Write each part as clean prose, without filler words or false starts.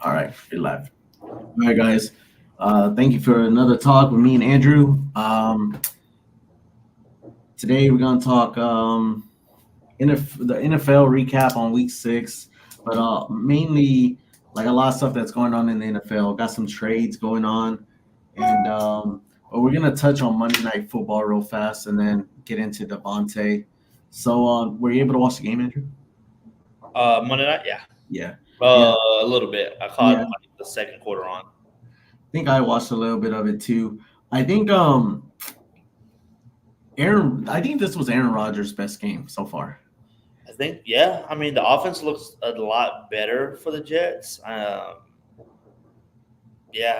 All right, you're live. All right, guys. Thank you for another talk with me and Andrew. Today we're gonna talk the NFL recap on Week 6, but mainly like a lot of stuff that's going on in the NFL. Got some trades going on, and but we're gonna touch on Monday Night Football real fast, and then get into Devontae. So, were you able to watch the game, Andrew? Monday night, yeah, Yeah, yeah, a little bit. I caught yeah. like the second quarter on. I think I watched a little bit of it too. I think I think this was Aaron Rodgers' best game so far. I think, yeah. I mean, the offense looks a lot better for the Jets. Yeah,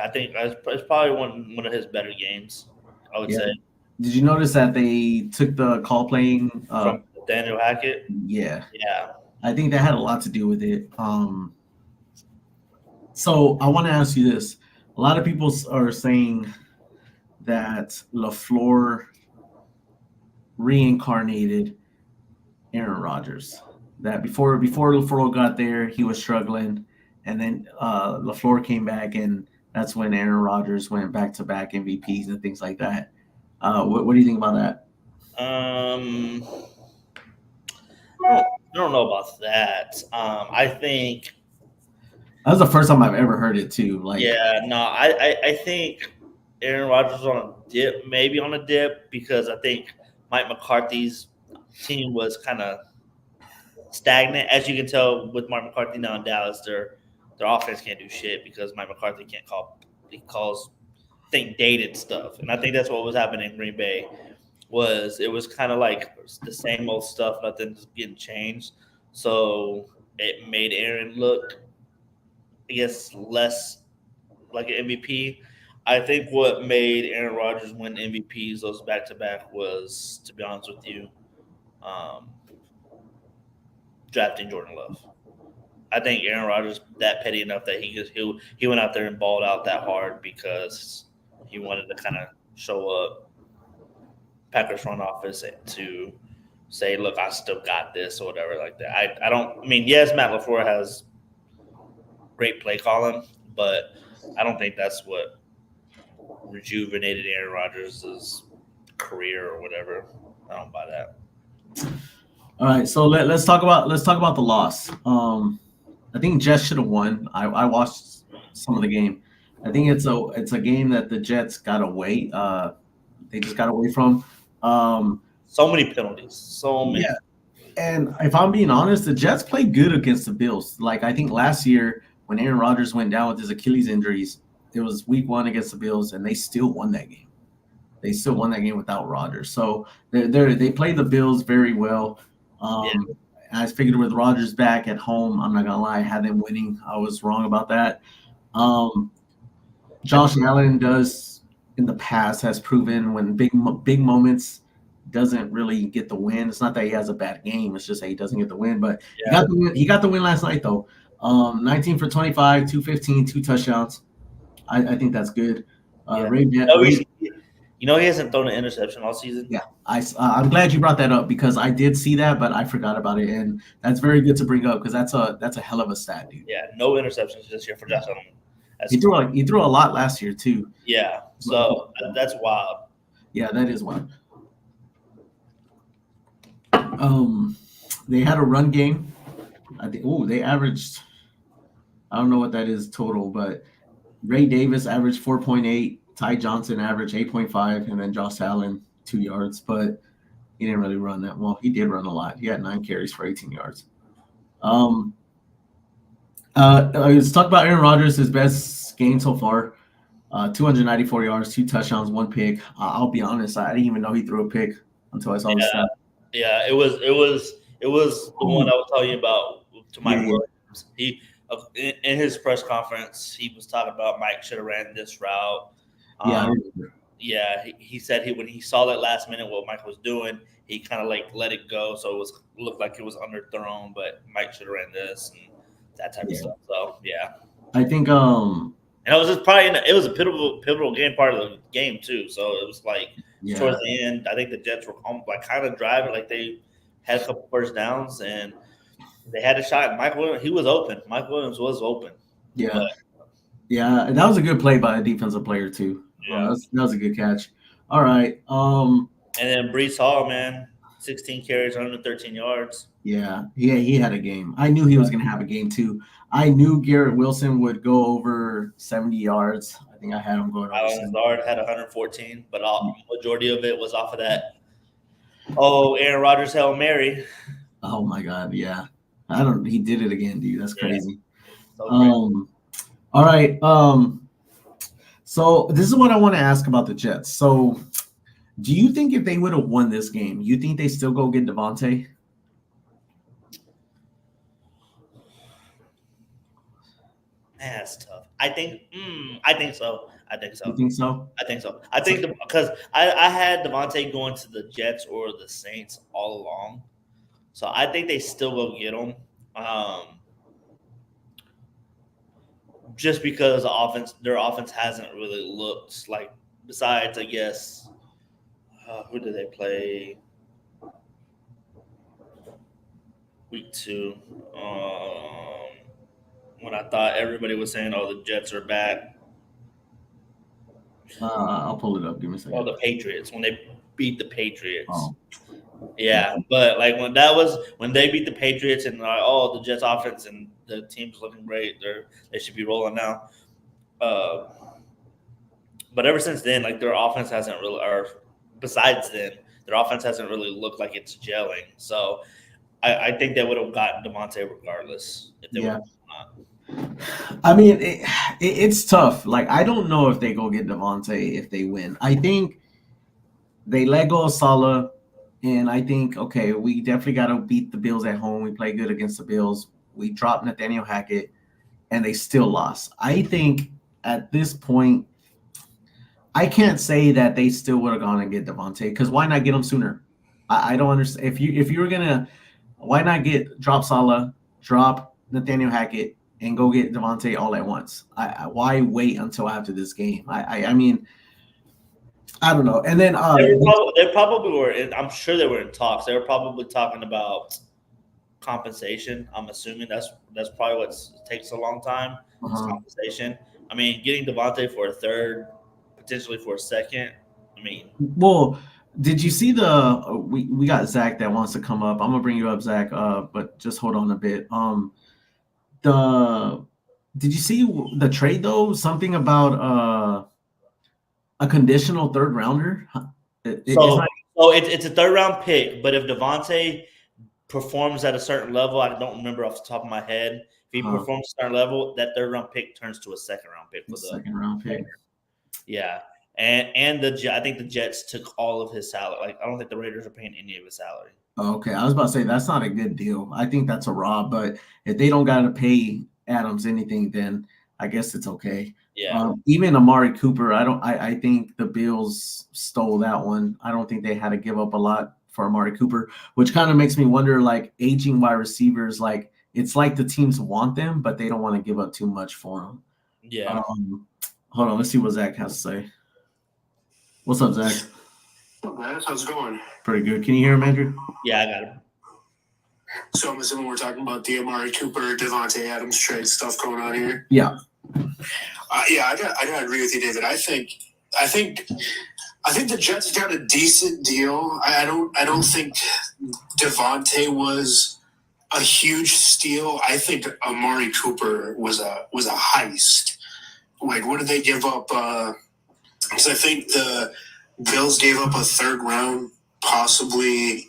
I think it's probably one of his better games. I would Yeah. say Did you notice that they took the call playing? from Daniel Hackett. Yeah, Yeah, I think that had a lot to do with it. So I want to ask you this: a lot of people are saying that Lafleur reincarnated Aaron Rodgers. That before Lafleur got there, he was struggling, and then Lafleur came back, and that's when Aaron Rodgers went back to back MVPs and things like that. What do you think about that? um, I don't know about that. I think, That was the first time I've ever heard it too. Like, yeah, no, I think Aaron Rodgers was on a dip, maybe on a dip, because I think Mike McCarthy's team was kind of stagnant. As you can tell with Mike McCarthy now in Dallas, their offense can't do shit because Mike McCarthy can't call. He calls think dated stuff, and I think that's what was happening in Green Bay. It was kind of like the same old stuff, nothing's getting changed. So it made Aaron look, I guess, less like an MVP. I think what made Aaron Rodgers win MVPs those back to back was, to be honest with you, um, drafting Jordan Love. I think Aaron Rodgers that petty enough that he went out there and balled out that hard because he wanted to kind of show up Packers front office to say, look, I still got this or whatever like that. I don't. I mean, yes, Matt Lafleur has great play calling, but I don't think that's what rejuvenated Aaron Rodgers' career or whatever. I don't buy that. all right, so let's talk about the loss. I think Jets should have won. I watched some of the game. I think it's a game that the Jets got away. They just got away from. Um, So many penalties. So many. yeah, and if I'm being honest, the Jets played good against the Bills. Like I think last year when Aaron Rodgers went down with his Achilles injuries, it was Week 1 against the Bills, and they still won that game. They still won that game without Rodgers. So they played the Bills very well. Yeah. Um, I figured with Rodgers back at home, I'm not gonna lie, I had them winning. I was wrong about that. Um, Josh Allen does in the past has proven when big moments doesn't really get the win. It's not that he has a bad game; it's just that he doesn't get the win. But he Yeah. got the win. He got the win last night though. 19 for 25, 215, two touchdowns. I think that's good. Yeah. No, Ray, he hasn't thrown an interception all season. yeah, I'm glad you brought that up because I did see that, but I forgot about it, and that's very good to bring up because that's a hell of a stat, dude. Yeah. No interceptions this year for Josh Allen. That's He threw a lot last year too. yeah. So that's wild. Yeah, that is one. Um, they had a run game. I think. Oh, they averaged. I don't know what that is total, but Ray Davis averaged 4.8. Ty Johnson averaged 8.5, and then Josh Allen 2 yards. But he didn't really run that well. He did run a lot. He had 9 carries for 18 yards. Um, let's talk about Aaron Rodgers, his best game so far. 294 yards, 2 touchdowns, 1 pick. I'll be honest, I didn't even know he threw a pick until I saw the Yeah. stat. Yeah. It was the one I was telling you about to Mike Yeah, yeah. Williams. In his press conference, he was talking about Mike should have ran this route. Yeah, I Um, remember. yeah, he said when he saw that last minute what Mike was doing, he kind of like let it go, so looked like it was underthrown, but Mike should have ran this and that type of Yeah. stuff. So yeah, I think and it was just probably it was a pivotal game part of the game too. So it was like yeah, towards the end, I think the Jets were like kind of driving, like they had a couple first downs and they had a shot. Mike Williams, he was open. Mike Williams was open. Yeah, But yeah, and that was a good play by a defensive player too. yeah. That was a good catch. All right. And then Brees Hall, man, 16 carries, 113 yards. Yeah, he had a game. I knew he was going to have a game too. I knew Garrett Wilson would go over 70 yards. I think I had him going over Alan 70. Lazard had 114, but majority of it was off of that. Oh, Aaron Rodgers Hail Mary. Oh my God, yeah. He did it again, dude. That's Yeah, crazy. so great. All right. So this is what I want to ask about the Jets. So do you think if they would have won this game, you think they still go get Devontae? Man, that's tough. I think so. I think You so. think so? I think so. I think because I had Devontae going to the Jets or the Saints all along, so I think they still will get him. Just because their offense hasn't really looked like. Besides, I guess, who did they play week 2? When I thought everybody was saying, "Oh, the Jets are back." I'll pull it up. Give me a Oh, second. the Patriots when they beat the Patriots. Oh, Yeah, but like when they beat the Patriots and the Jets offense and the team's looking great, they should be rolling now. But ever since then, like their offense hasn't really, or besides then, their offense hasn't really looked like it's gelling. So I think they would have gotten Devontae regardless if they would yeah. have not. I mean, it's tough. Like, I don't know if they go get Devontae if they win. I think they let go of Salah, and I think, okay, we definitely got to beat the Bills at home. We play good against the Bills. We dropped Nathaniel Hackett, and they still lost. I think at this point, I can't say that they still would have gone and get Devontae because why not get him sooner? I don't understand. If you were gonna, why not drop Salah, drop Nathaniel Hackett, and go get Devontae all at once? Why wait until after this game? I mean, I don't know. And then They probably were. I'm sure they were in talks. They were probably talking about compensation. I'm assuming that's probably what takes a long time. Is compensation. I mean, getting Devontae for a third, potentially for a second. I mean, well, did you see we got Zach that wants to come up? I'm gonna bring you up, Zach. But just hold on a bit. The Did you see the trade though? Something about a conditional third rounder. It's a third round pick, but if Devontae performs at a certain level, I don't remember off the top of my head. If he performs at a certain level, that third round pick turns to a second round pick for the second round pick. Yeah, and I think the Jets took all of his salary. Like I don't think the Raiders are paying any of his salary. Okay, I was about to say that's not a good deal. I think that's a rob, but if they don't got to pay Adams anything, then I guess it's okay. Yeah. Even Amari Cooper, I think the Bills stole that one. I don't think they had to give up a lot for Amari Cooper, which kind of makes me wonder, like aging wide receivers, like it's like the teams want them, but they don't want to give up too much for them. Yeah. Hold on, let's see what Zach has to say. What's up, Zach? How's it going? Pretty good. Can you hear him, Andrew? Yeah, I got him. So I'm assuming we're talking about the Amari Cooper, Devontae Adams trade stuff going on here. Yeah. I gotta agree with you, David. I think the Jets got a decent deal. I don't think Devontae was a huge steal. I think Amari Cooper was a heist. Like, what did they give up? Because I think the Bills gave up a third round, possibly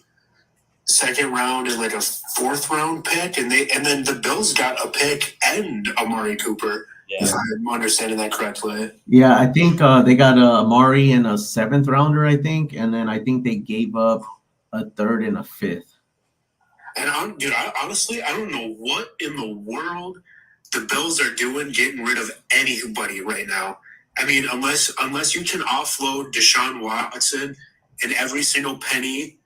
second round, and like a fourth round pick, and then the Bills got a pick and Amari Cooper. Yeah. If I'm understanding that correctly. Yeah, I think they got Amari and a seventh rounder, I think, and then I think they gave up a third and a fifth. And honestly, I don't know what in the world the Bills are doing getting rid of anybody right now. I mean, unless you can offload Deshaun Watson and every single penny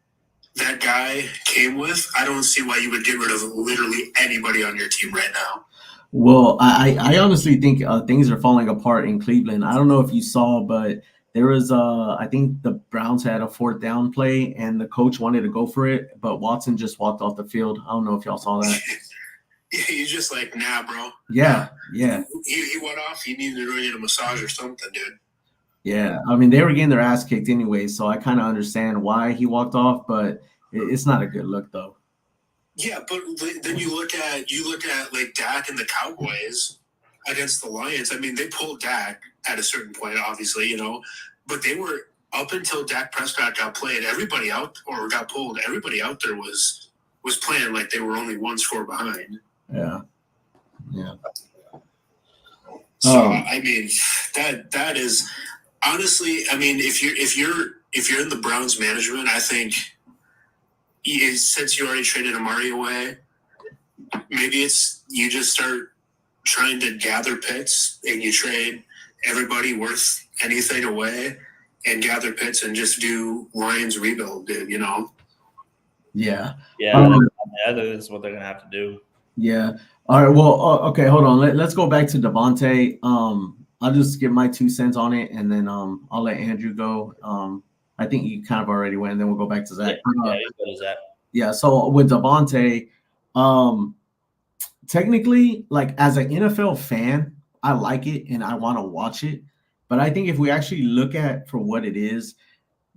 that guy came with, I don't see why you would get rid of literally anybody on your team right now. Well, I honestly think things are falling apart in Cleveland. I don't know if you saw, but there was I think the Browns had a fourth down play, and the coach wanted to go for it, but Watson just walked off the field. I don't know if y'all saw that. He's just like, nah, bro. Yeah, yeah, He went off. He needed to get a massage or something, dude. yeah. I mean, they were getting their ass kicked anyway, so I kind of understand why he walked off, but it's not a good look though. Yeah, but then you look at like Dak and the Cowboys against the Lions. I mean, they pulled Dak at a certain point, obviously, but they were up until Dak Prescott got played. Everybody out or got pulled. Everybody out there was playing like they were only one score behind. Yeah, yeah. So I mean, that is honestly. I mean, if you're in the Browns management, I think. Since you already traded Amari away, maybe it's you just start trying to gather picks and you trade everybody worth anything away and gather picks and just do Lions rebuild, dude, Yeah. Yeah, I think that's what they're gonna have to do. Yeah. All right. Well, okay. Hold on. Let's go back to Davante. I'll just give my 2 cents on it, and then I'll let Andrew go. I think you kind of already went, and then we'll go back to Zach. Yeah. So with Davante, technically, like as an NFL fan, I like it and I want to watch it. But I think if we actually look at for what it is,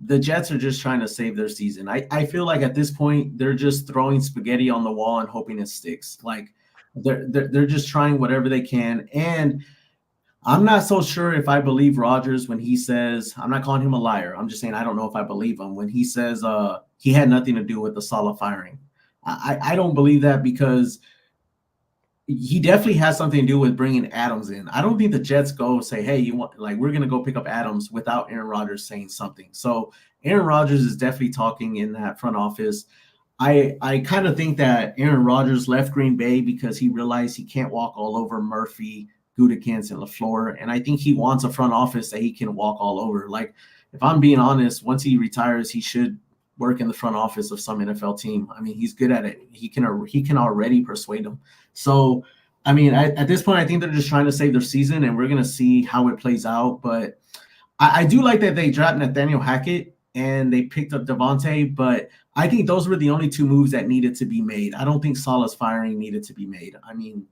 the Jets are just trying to save their season. I feel like at this point they're just throwing spaghetti on the wall and hoping it sticks. Like they're just trying whatever they can. And I'm not so sure if I believe Rodgers when he says, I'm not calling him a liar. I'm just saying I don't know if I believe him when he says he had nothing to do with the Saleh firing. I don't believe that because he definitely has something to do with bringing Adams in. I don't think the Jets go say, hey, we're going to go pick up Adams without Aaron Rodgers saying something. So Aaron Rodgers is definitely talking in that front office. I kind of think that Aaron Rodgers left Green Bay because he realized he can't walk all over Murphy, Gutekunst, and LaFleur. And I think he wants a front office that he can walk all over. Like, if I'm being honest, once he retires, he should work in the front office of some NFL team. I mean, he's good at it. He can already persuade them. So, I mean, at this point, I think they're just trying to save their season, and we're going to see how it plays out. But I do like that they dropped Nathaniel Hackett and they picked up Davante, but I think those were the only 2 moves that needed to be made. I don't think Saleh's firing needed to be made. I mean,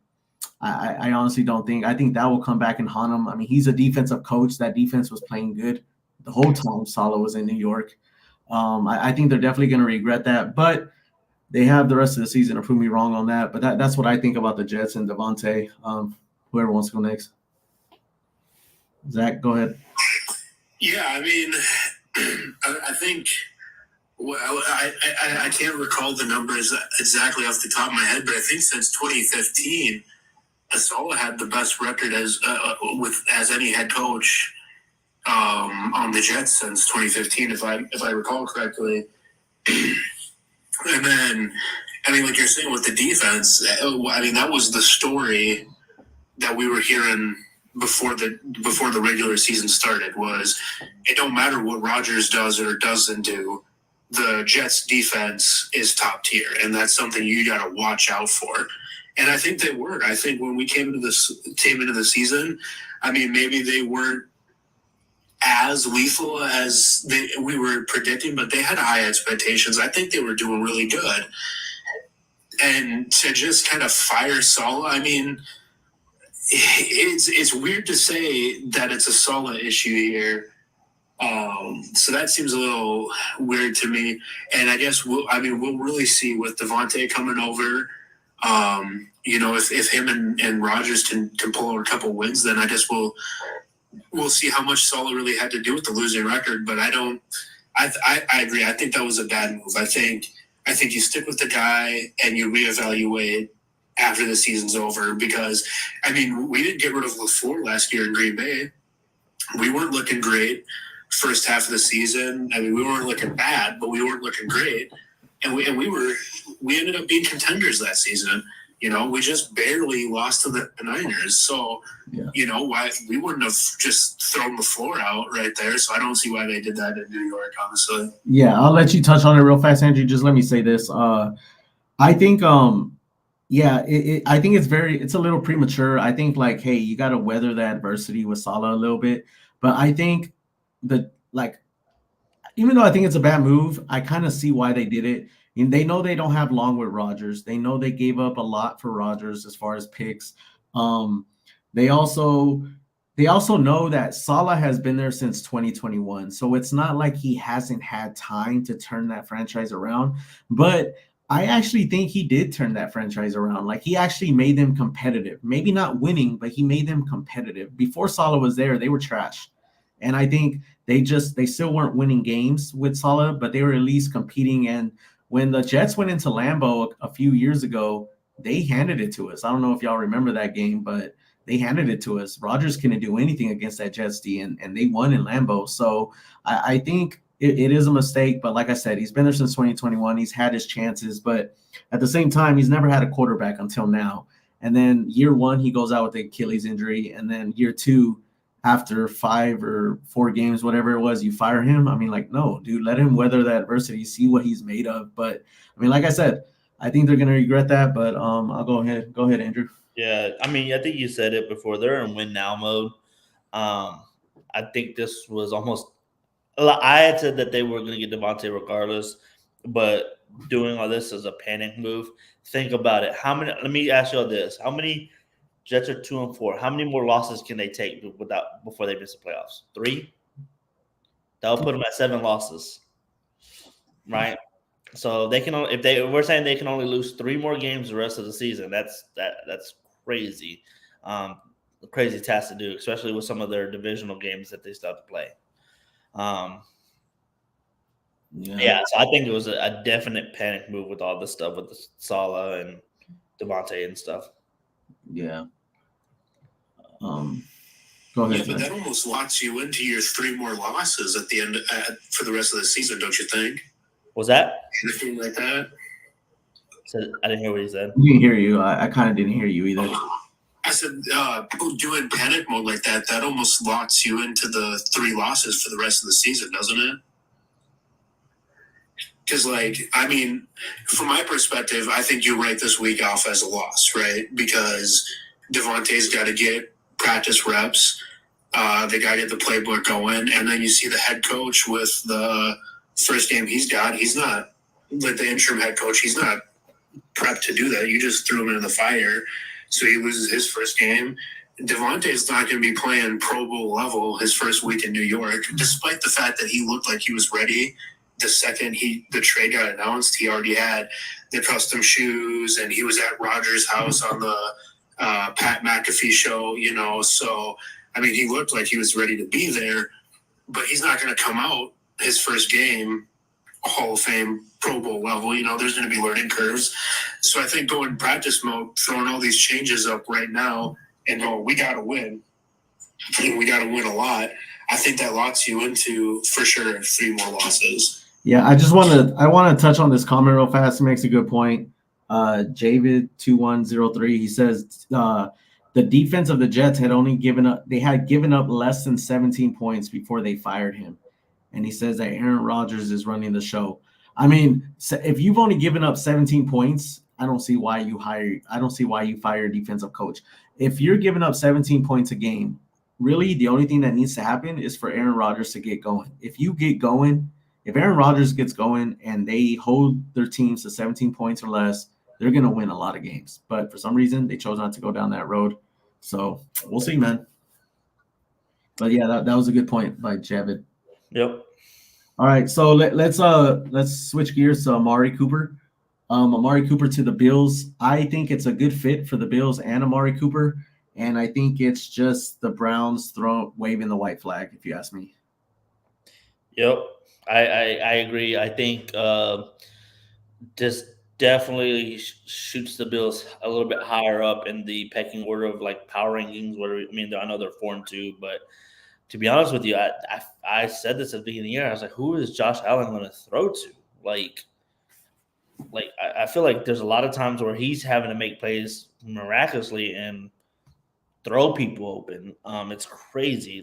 I honestly don't think. I think that will come back and haunt him. I mean, he's a defensive coach. That defense was playing good the whole time Saleh was in New York. I think they're definitely going to regret that, but they have the rest of the season to prove me wrong on that. But that's what I think about the Jets and Davante. Whoever wants to go next. Zach, go ahead. Yeah, I mean, I think I can't recall the numbers exactly off the top of my head, but I think since 2015, Saleh had the best record as any head coach on the Jets since 2015, if I recall correctly. And then, I mean, like you're saying with the defense, I mean, that was the story that we were hearing before the regular season started was it don't matter what Rodgers does or doesn't do, the Jets defense is top tier, and that's something you got to watch out for. And I think they were. I think when we came into the season, I mean, maybe they weren't as lethal as we were predicting, but they had high expectations. I think they were doing really good. And to just kind of fire Saleh, I mean, it's weird to say that it's a Saleh issue here. So that seems a little weird to me. And I guess we'll really see with Davante coming over. If him and Rodgers can pull out a couple wins, then I guess we'll see how much Saleh really had to do with the losing record. But I agree. I think that was a bad move. I think you stick with the guy and you reevaluate after the season's over, because I mean, we didn't get rid of LaFleur last year in Green Bay. We weren't looking great first half of the season. I mean, we weren't looking bad, but we weren't looking great. And we ended up being contenders that season. We just barely lost to the Niners. So, why we wouldn't have just thrown the floor out right there. So I don't see why they did that in New York, honestly. Yeah, I'll let you touch on it real fast, Andrew. Just let me say this. I think, I think it's a little premature. I think hey, you got to weather the adversity with Saleh a little bit. But I think even though I think it's a bad move, I kind of see why they did it. And they know they don't have long with Rodgers. They know they gave up a lot for Rodgers as far as picks. Um, they also know that Saleh has been there since 2021. So it's not like he hasn't had time to turn that franchise around. But I actually think he did turn that franchise around. Like he actually made them competitive. Maybe not winning, but he made them competitive. Before Saleh was there, they were trash. And I think they still weren't winning games with Saleh, but they were at least competing. And when the Jets went into Lambeau a few years ago, they handed it to us. I don't know if y'all remember that game, but they handed it to us. Rodgers couldn't do anything against that Jets D, and they won in Lambeau. So I think it is a mistake. But like I said, he's been there since 2021. He's had his chances, but at the same time, he's never had a quarterback until now. And then year one, he goes out with the Achilles injury. And then year two, after 5 or 4 games, whatever it was, you fire him. I mean, like, no, dude, let him weather that adversity, see what he's made of. But I mean, like I said, I think they're gonna regret that. But I'll go ahead. Go ahead, Andrew. Yeah, I mean, I think you said it before. They're in win now mode. I think this was almost. I had said that they were going to get Devontae regardless, but doing all this is a panic move. Think about it. How many? Let me ask you all this: how many Jets are 2-4? How many more losses can they take before they miss the playoffs? 3. That will put them at 7 losses, right? So they can only, we're saying they can only lose 3 more games the rest of the season. That's crazy, crazy task to do, especially with some of their divisional games that they still have to play. Yeah, so I think it was a definite panic move with all this stuff with the Saleh and Devontae and stuff. Yeah. Go ahead. Yeah, but that almost locks you into your 3 more losses at the end for the rest of the season, don't you think? Was that anything like that? So I didn't hear what he said. I didn't hear you. I kind of didn't hear you either. I said, doing panic mode like that almost locks you into the 3 losses for the rest of the season, doesn't it? Because, I mean, from my perspective, I think you write this week off as a loss, right? Because Devontae's got to get practice reps. They got to get the playbook going. And then you see the head coach with the first game he's got. He's not, like the interim head coach, he's not prepped to do that. You just threw him into the fire. So he loses his first game. Devontae's not going to be playing Pro Bowl level his first week in New York, despite the fact that he looked like he was ready. The second the trade got announced, he already had the custom shoes, and he was at Rodgers' house on the Pat McAfee show, So, I mean, he looked like he was ready to be there, but he's not going to come out his first game Hall of Fame, Pro Bowl level. There's going to be learning curves. So I think going practice mode, throwing all these changes up right now and going, we got to win. And we got to win a lot. I think that locks you into, for sure, 3 more losses. Yeah, I want to touch on this comment real fast. It makes a good point. Javid2103, he says the defense of the Jets had given up less than 17 points before they fired him. And he says that Aaron Rodgers is running the show. I mean, if you've only given up 17 points, I don't see why you fire a defensive coach. If you're giving up 17 points a game, really the only thing that needs to happen is for Aaron Rodgers to get going. If Aaron Rodgers gets going and they hold their teams to 17 points or less, they're going to win a lot of games. But for some reason, they chose not to go down that road. So we'll see, man. But yeah, that was a good point by Javid. Yep. All right, so let's switch gears to Amari Cooper. Amari Cooper to the Bills. I think it's a good fit for the Bills and Amari Cooper, and I think it's just the Browns waving the white flag, if you ask me. Yep, I agree. I think this definitely shoots the Bills a little bit higher up in the pecking order of power rankings. I know they're 4-2, but to be honest with you, I said this at the beginning of the year. I was like, who is Josh Allen going to throw to? I feel like there's a lot of times where he's having to make plays miraculously and throw people open. It's crazy.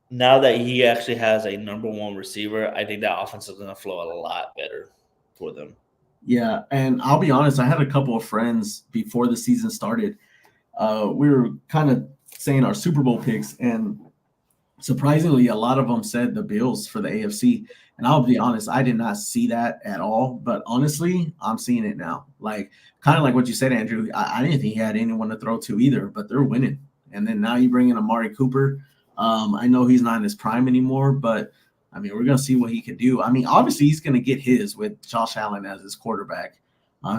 Now that he actually has a number 1 receiver, I think that offense is going to flow a lot better for them. Yeah, and I'll be honest, I had a couple of friends before the season started. We were kind of saying our Super Bowl picks, and surprisingly, a lot of them said the Bills for the AFC. And I'll be honest, I did not see that at all. But honestly, I'm seeing it now. Like, kind of like what you said, Andrew. I didn't think he had anyone to throw to either, but they're winning. And then now you bring in Amari Cooper. I know he's not in his prime anymore, but I mean, we're going to see what he can do. I mean, obviously, he's going to get his with Josh Allen as his quarterback.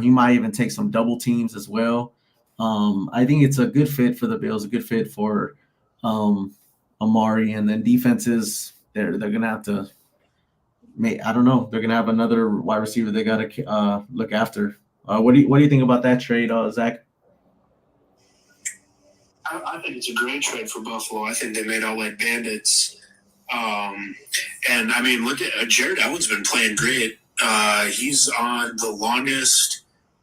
He might even take some double teams as well. I think it's a good fit for the Bills, a good fit for Amari, and then defenses. They're gonna have to. I don't know. They're gonna have another wide receiver they got to look after. What do you think about that trade, Zach? I think it's a great trade for Buffalo. I think they made out like bandits. And I mean, look at Jared Allen's been playing great. He's on the longest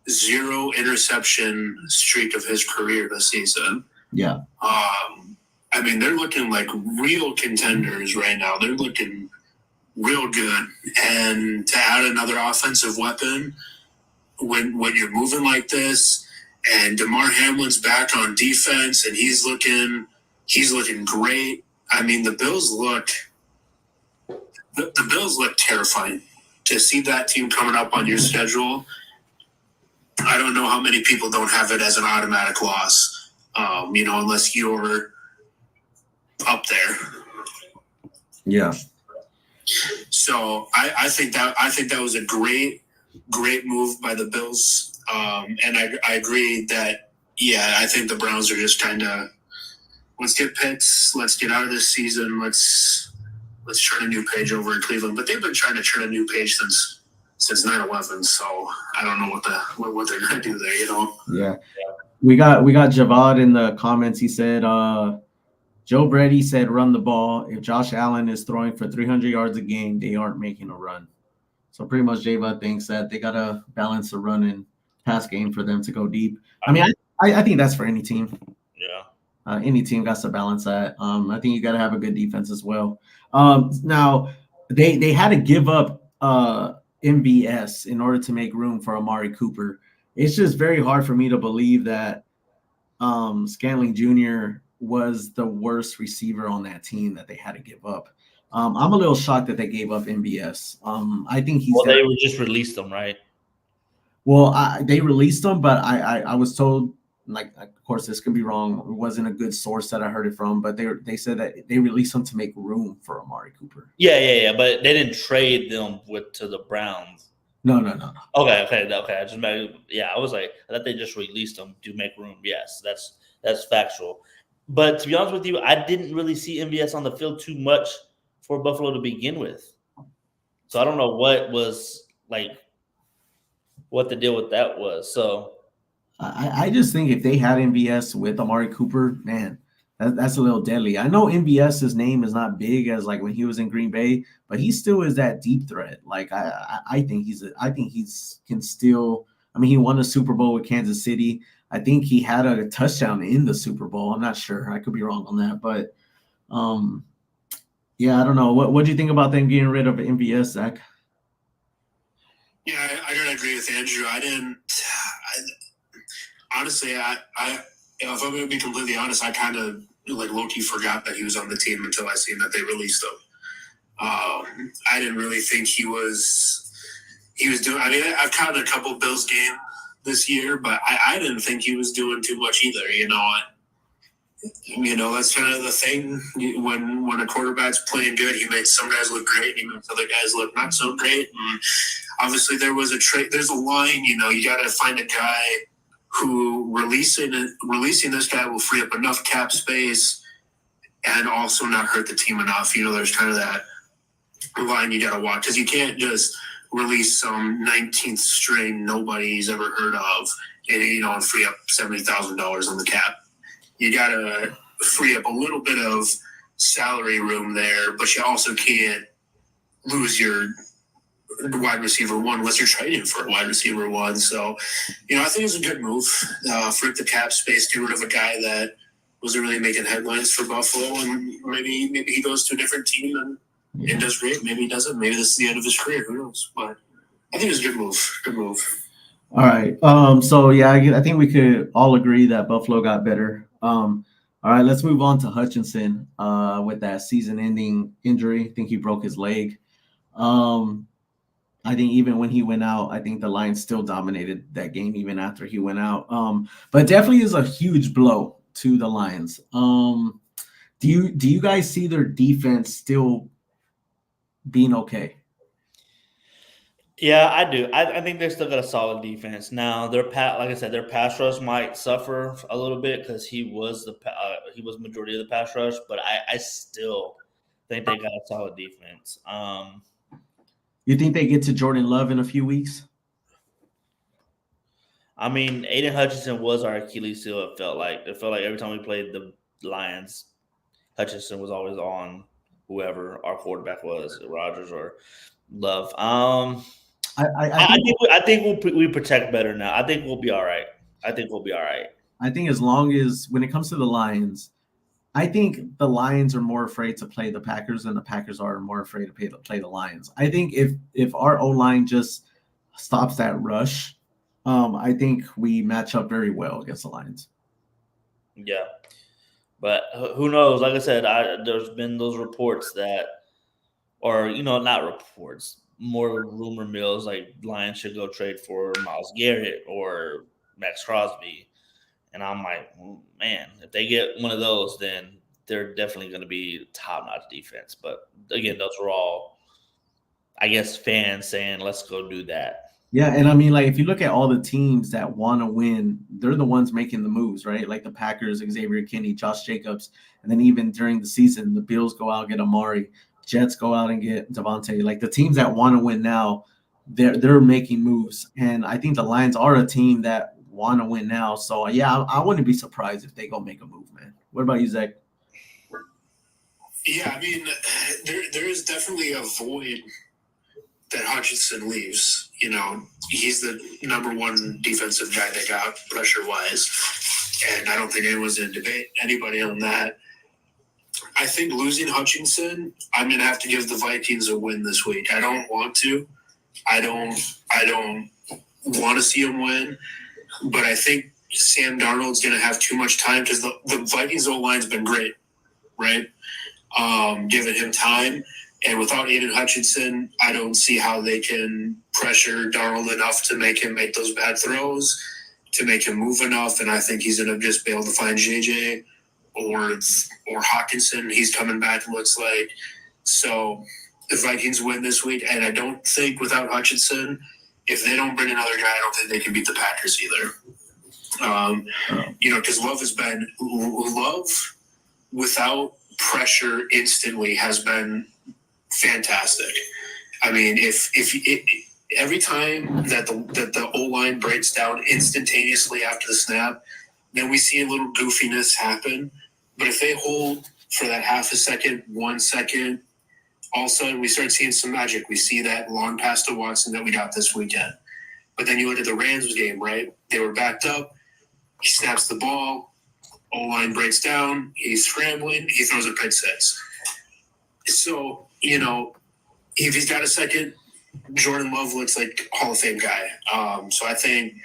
0 interception streak of his career this season. Yeah. I mean, they're looking like real contenders right now. They're looking real good. And to add another offensive weapon when you're moving like this, and DeMar Hamlin's back on defense, and he's looking great. I mean, the Bills look terrifying. To see that team coming up on your schedule, I don't know how many people don't have it as an automatic loss. Unless you're up there. Yeah. So I think that was a great move by the Bills. And I agree that, I think the Browns are just kind of, let's get Pitts, let's get out of this season, let's turn a new page over in Cleveland. But they've been trying to turn a new page since 9/11. So I don't know what they're gonna do there. Yeah. We got Javad in the comments. He said, Joe Brady said, run the ball. If Josh Allen is throwing for 300 yards a game, they aren't making a run. So pretty much Javad thinks that they got to balance the run and pass game for them to go deep. I mean, I think that's for any team. Yeah. Any team got to balance that. I think you got to have a good defense as well. Now, they had to give up MBS in order to make room for Amari Cooper. It's just very hard for me to believe that Scantling Jr. was the worst receiver on that team that they had to give up. I'm a little shocked that they gave up MBS. I think they just released them, right? Well, they released him, but I was told, like, of course, this could be wrong. It wasn't a good source that I heard it from, but they said that they released him to make room for Amari Cooper. Yeah. But they didn't trade them to the Browns. No. Okay. I was like, I thought they just released them to make room. Yes, that's factual. But to be honest with you, I didn't really see MVS on the field too much for Buffalo to begin with. So I don't know what the deal with that was. So I just think if they had MVS with Amari Cooper, man, that's a little deadly. I know MVS's name is not big as like when he was in Green Bay, but he still is that deep threat. Like I think can still. I mean, he won a Super Bowl with Kansas City. I think he had a touchdown in the Super Bowl. I'm not sure. I could be wrong on that, but I don't know. What do you think about them getting rid of MVS, Zach? Yeah, I gotta agree with Andrew. Honestly, if I'm gonna be completely honest, I kind of like low-key forgot that he was on the team until I seen that they released him. I didn't really think he was doing. I mean, I've counted a couple Bills games this year, but I didn't think he was doing too much either. That's kind of the thing. When a quarterback's playing good, he makes some guys look great, he makes other guys look not so great. And obviously, there was a trade. There's a line. You got to find a guy who releasing this guy will free up enough cap space and also not hurt the team enough. There's kind of that line you got to watch, because you can't just release some 19th string nobody's ever heard of and free up $70,000 on the cap. You got to free up a little bit of salary room there, but you also can't lose your wide receiver one unless you're trading for a wide receiver one. So, I think it's a good move. Free up the cap space, get rid of a guy that wasn't really making headlines for Buffalo, and maybe he goes to a different team and does great. Maybe he doesn't. Maybe this is the end of his career. Who knows? But I think it's a good move. Good move. All right. So I think we could all agree that Buffalo got better. All right, let's move on to Hutchinson with that season-ending injury. I think he broke his leg. I think even when he went out, I think the Lions still dominated that game even after he went out. But definitely is a huge blow to the Lions. Do you guys see their defense still being okay? Yeah, I do. I think they still got a solid defense. Now, like I said, their pass rush might suffer a little bit because he was majority of the pass rush. But I still think they got a solid defense. You think they get to Jordan Love in a few weeks? I mean, Aiden Hutchinson was our Achilles heel. It felt like every time we played the Lions, Hutchinson was always on whoever our quarterback was, Rogers or Love. I think we protect better now. I think we'll be all right. I think as long as when it comes to the Lions, I think the Lions are more afraid to play the Packers than the Packers are more afraid to play the Lions. I think if our O-line just stops that rush, I think we match up very well against the Lions. Yeah, but who knows? Like I said, there's been those reports that, or not reports, more rumor mills like Lions should go trade for Myles Garrett or Max Crosby, and I'm like, man, if they get one of those, then they're definitely going to be top-notch defense. But again, those were all, I guess, fans saying, let's go do that. Yeah, and I mean, like, if you look at all the teams that want to win, they're the ones making the moves, right? Like the Packers, Xavier Kinney, Josh Jacobs, and then even during the season, the Bills go out and get Amari, Jets go out and get Devontae. Like the teams that want to win now, they're making moves, and I think the Lions are a team that want to win now. So yeah, I wouldn't be surprised if they go make a move, man. What about you, Zach? Yeah, I mean, there is definitely a void that Hutchinson leaves. He's the number one defensive guy they got pressure-wise, and I don't think anyone's in debate anybody on that. I think losing Hutchinson, I'm going to have to give the Vikings a win this week. I don't want to. I don't want to see them win, but I think Sam Darnold's going to have too much time because the Vikings O-line's been great, right? Giving him time. And without Aiden Hutchinson, I don't see how they can pressure Darnold enough to make him make those bad throws, to make him move enough. And I think he's going to just be able to find JJ or Hawkinson. He's coming back, it looks like. So the Vikings win this week. And I don't think without Hutchinson, if they don't bring another guy, I don't think they can beat the Packers either. Because Love without pressure instantly has been fantastic. I mean, if every time that the O-line breaks down instantaneously after the snap, then we see a little goofiness happen. But if they hold for that half a second, 1 second, all of a sudden we start seeing some magic. We see that long pass to Watson that we got this weekend. But then you look at the Rams game, right? They were backed up. He snaps the ball. O-line breaks down. He's scrambling. He throws a pick six. So, if he's got a second, Jordan Love looks like a Hall of Fame guy. So I think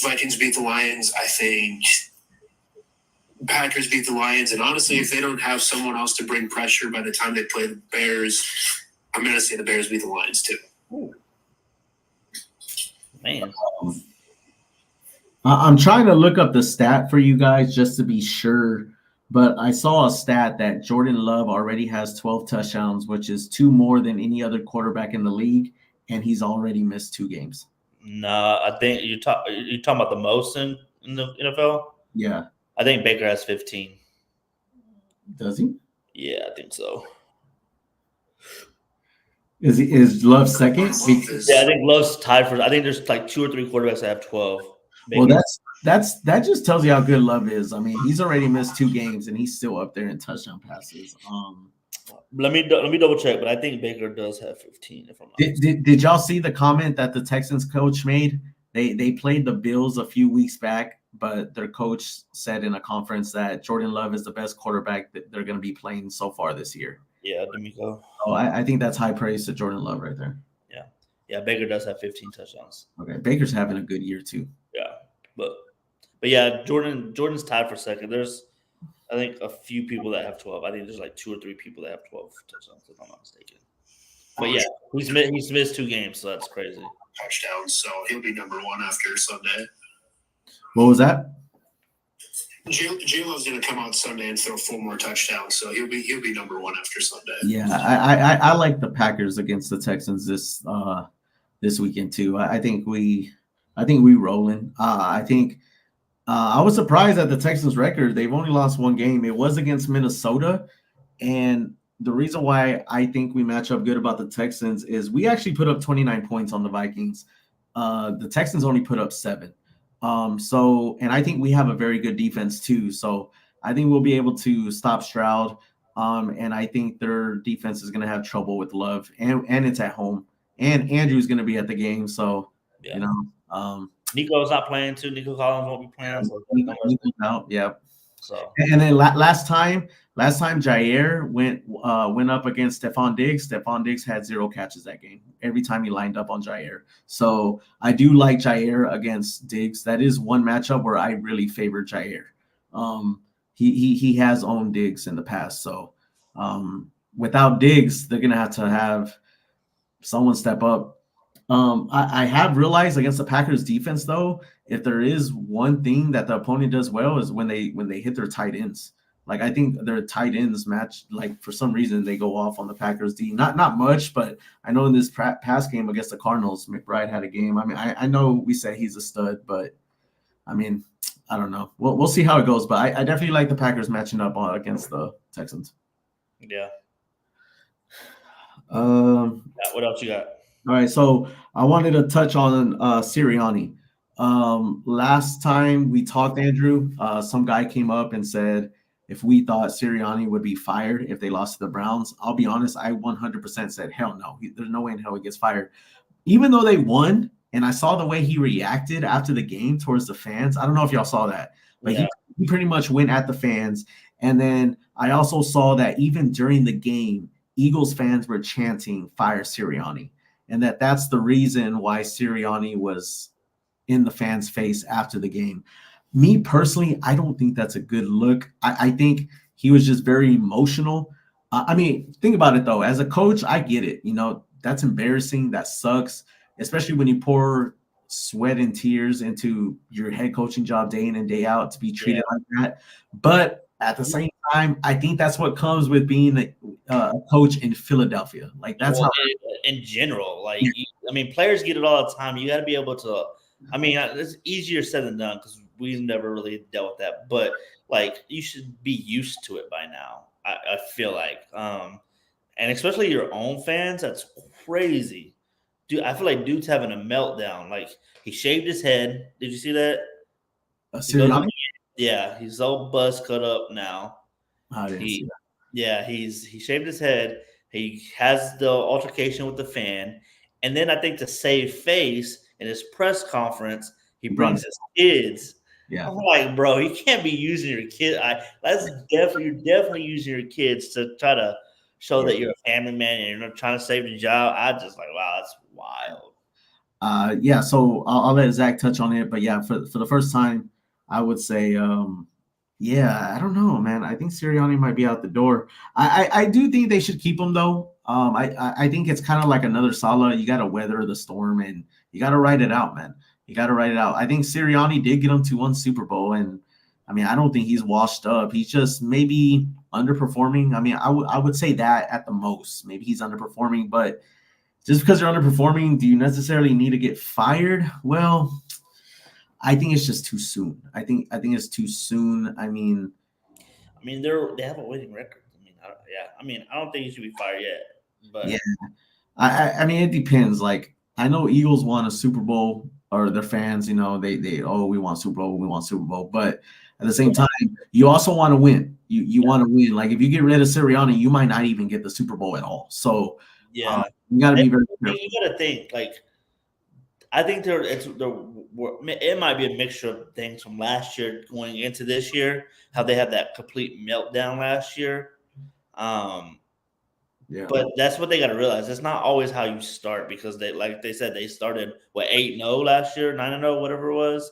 Vikings beat the Lions. I think Packers beat the Lions. And honestly, if they don't have someone else to bring pressure by the time they play the Bears, I'm going to say the Bears beat the Lions too. Ooh. Man. I'm trying to look up the stat for you guys just to be sure. But I saw a stat that Jordan Love already has 12 touchdowns, which is 2 more than any other quarterback in the league, and he's already missed 2 games. No, I think you're talking about the most in the NFL? Yeah. I think Baker has 15. Does he? Yeah, I think so. Is Love second? Yeah, I think Love's tied for. I think there's like 2 or 3 quarterbacks that have 12. Well, that just tells you how good Love is. I mean, he's already missed 2 games and he's still up there in touchdown passes. Let me double check, but I think Baker does have 15. If I'm not did y'all see the comment that the Texans coach made? They played the Bills a few weeks back, but their coach said in a conference that Jordan Love is the best quarterback that they're going to be playing so far this year. Yeah, D'Amico. Oh, I think that's high praise to Jordan Love right there. Yeah, Baker does have 15 touchdowns. Okay, Baker's having a good year too. Yeah, but yeah, Jordan's tied for second. There's I think a few people that have 12. I think there's like 2 or 3 people that have 12 touchdowns, if I'm not mistaken. But yeah, he's missed 2 games, so that's crazy. Touchdowns, so he'll be number 1 after Sunday. What was that? J-Lo's going to come out Sunday and throw 4 more touchdowns, so he'll be number 1 after Sunday. Yeah, I like the Packers against the Texans this weekend too. I think we rolling. I was surprised at the Texans' record. They've only lost 1 game. It was against Minnesota, and the reason why I think we match up good about the Texans is we actually put up 29 points on the Vikings. The Texans only put up 7. And I think we have a very good defense too. So I think we'll be able to stop Stroud. And I think their defense is going to have trouble with Love, and it's at home, and Andrew's going to be at the game. So, Yeah. you know, Nico's not playing too. Nico Collins won't be playing. So Nico's out. Yeah. So And then last time Jair went up against Stephon Diggs. Stephon Diggs had 0 catches that game every time he lined up on Jair. So I do like Jair against Diggs. That is one matchup where I really favor Jair. He has owned Diggs in the past. So without Diggs, they're gonna have to have someone step up. I have realized against the Packers defense, though, if there is one thing that the opponent does well is when they hit their tight ends. Like, I think their tight ends match, like, for some reason they go off on the Packers D. Not much, but I know in this past game against the Cardinals, McBride had a game. I mean, I know we said he's a stud, but I mean, I don't know. We'll see how it goes, but I definitely like the Packers matching up against the Texans. yeah. What else you got? All right, so I wanted to touch on Sirianni. Last time we talked, Andrew, some guy came up and said if we thought Sirianni would be fired if they lost to the Browns. I'll be honest, I 100% said, hell no. There's no way in hell he gets fired. Even though they won, and I saw the way he reacted after the game towards the fans. I don't know if y'all saw that, but Yeah. he pretty much went at the fans. And then I also saw that even during the game, Eagles fans were chanting, fire Sirianni. And that's the reason why Sirianni was in the fans' face after the game. Me personally, I don't think that's a good look. I think he was just very emotional. I mean, think about it, though. As a coach, I get it. You know, that's embarrassing. That sucks, especially when you pour sweat and tears into your head coaching job day in and day out to be treated like that. But at the same time, I think that's what comes with being a coach in Philadelphia. Like, that's how in general, like, I mean, players get it all the time. You got to be able to, I mean, it's easier said than done because we've never really dealt with that, but like, you should be used to it by now. I feel like, and especially your own fans, that's crazy. Dude, I feel like dude's having a meltdown. Like, he shaved his head. Did you see that? Yeah, he's all buzz cut up now. He shaved his head. He has the altercation with the fan, and then I think to save face in his press conference, he brings his kids. Yeah, I'm like, bro, you can't be using your kid. You're definitely using your kids to try to show that you're a family man and you're not trying to save the job. I just like, wow, that's wild. Yeah. So I'll let Zach touch on it, but yeah, for the first time, I would say, yeah, I don't know, man. I think Sirianni might be out the door. I do think they should keep him though. I think it's kind of like another Saleh. You got to weather the storm and you got to ride it out, man. You got to write it out. I think Sirianni did get him to 1 Super Bowl, and I mean, I don't think he's washed up. He's just maybe underperforming. I mean, I would say that at the most. Maybe he's underperforming, but just because you're underperforming, do you necessarily need to get fired? Well, I think it's just too soon. I think it's too soon. I mean, they have a winning record. I don't think he should be fired yet. But yeah, I mean, it depends. Like, I know Eagles won a Super Bowl, or their fans, you know, they we want Super Bowl, but at the same time, you also want to win. You want to win. Like, if you get rid of Sirianni, you might not even get the Super Bowl at all. So yeah, you got to be very careful. You got to think, like, I think it might be a mixture of things from last year going into this year, how they had that complete meltdown last year. Yeah. But that's what they got to realize. It's not always how you start, because they said they started 8-0 last year, 9-0, whatever it was,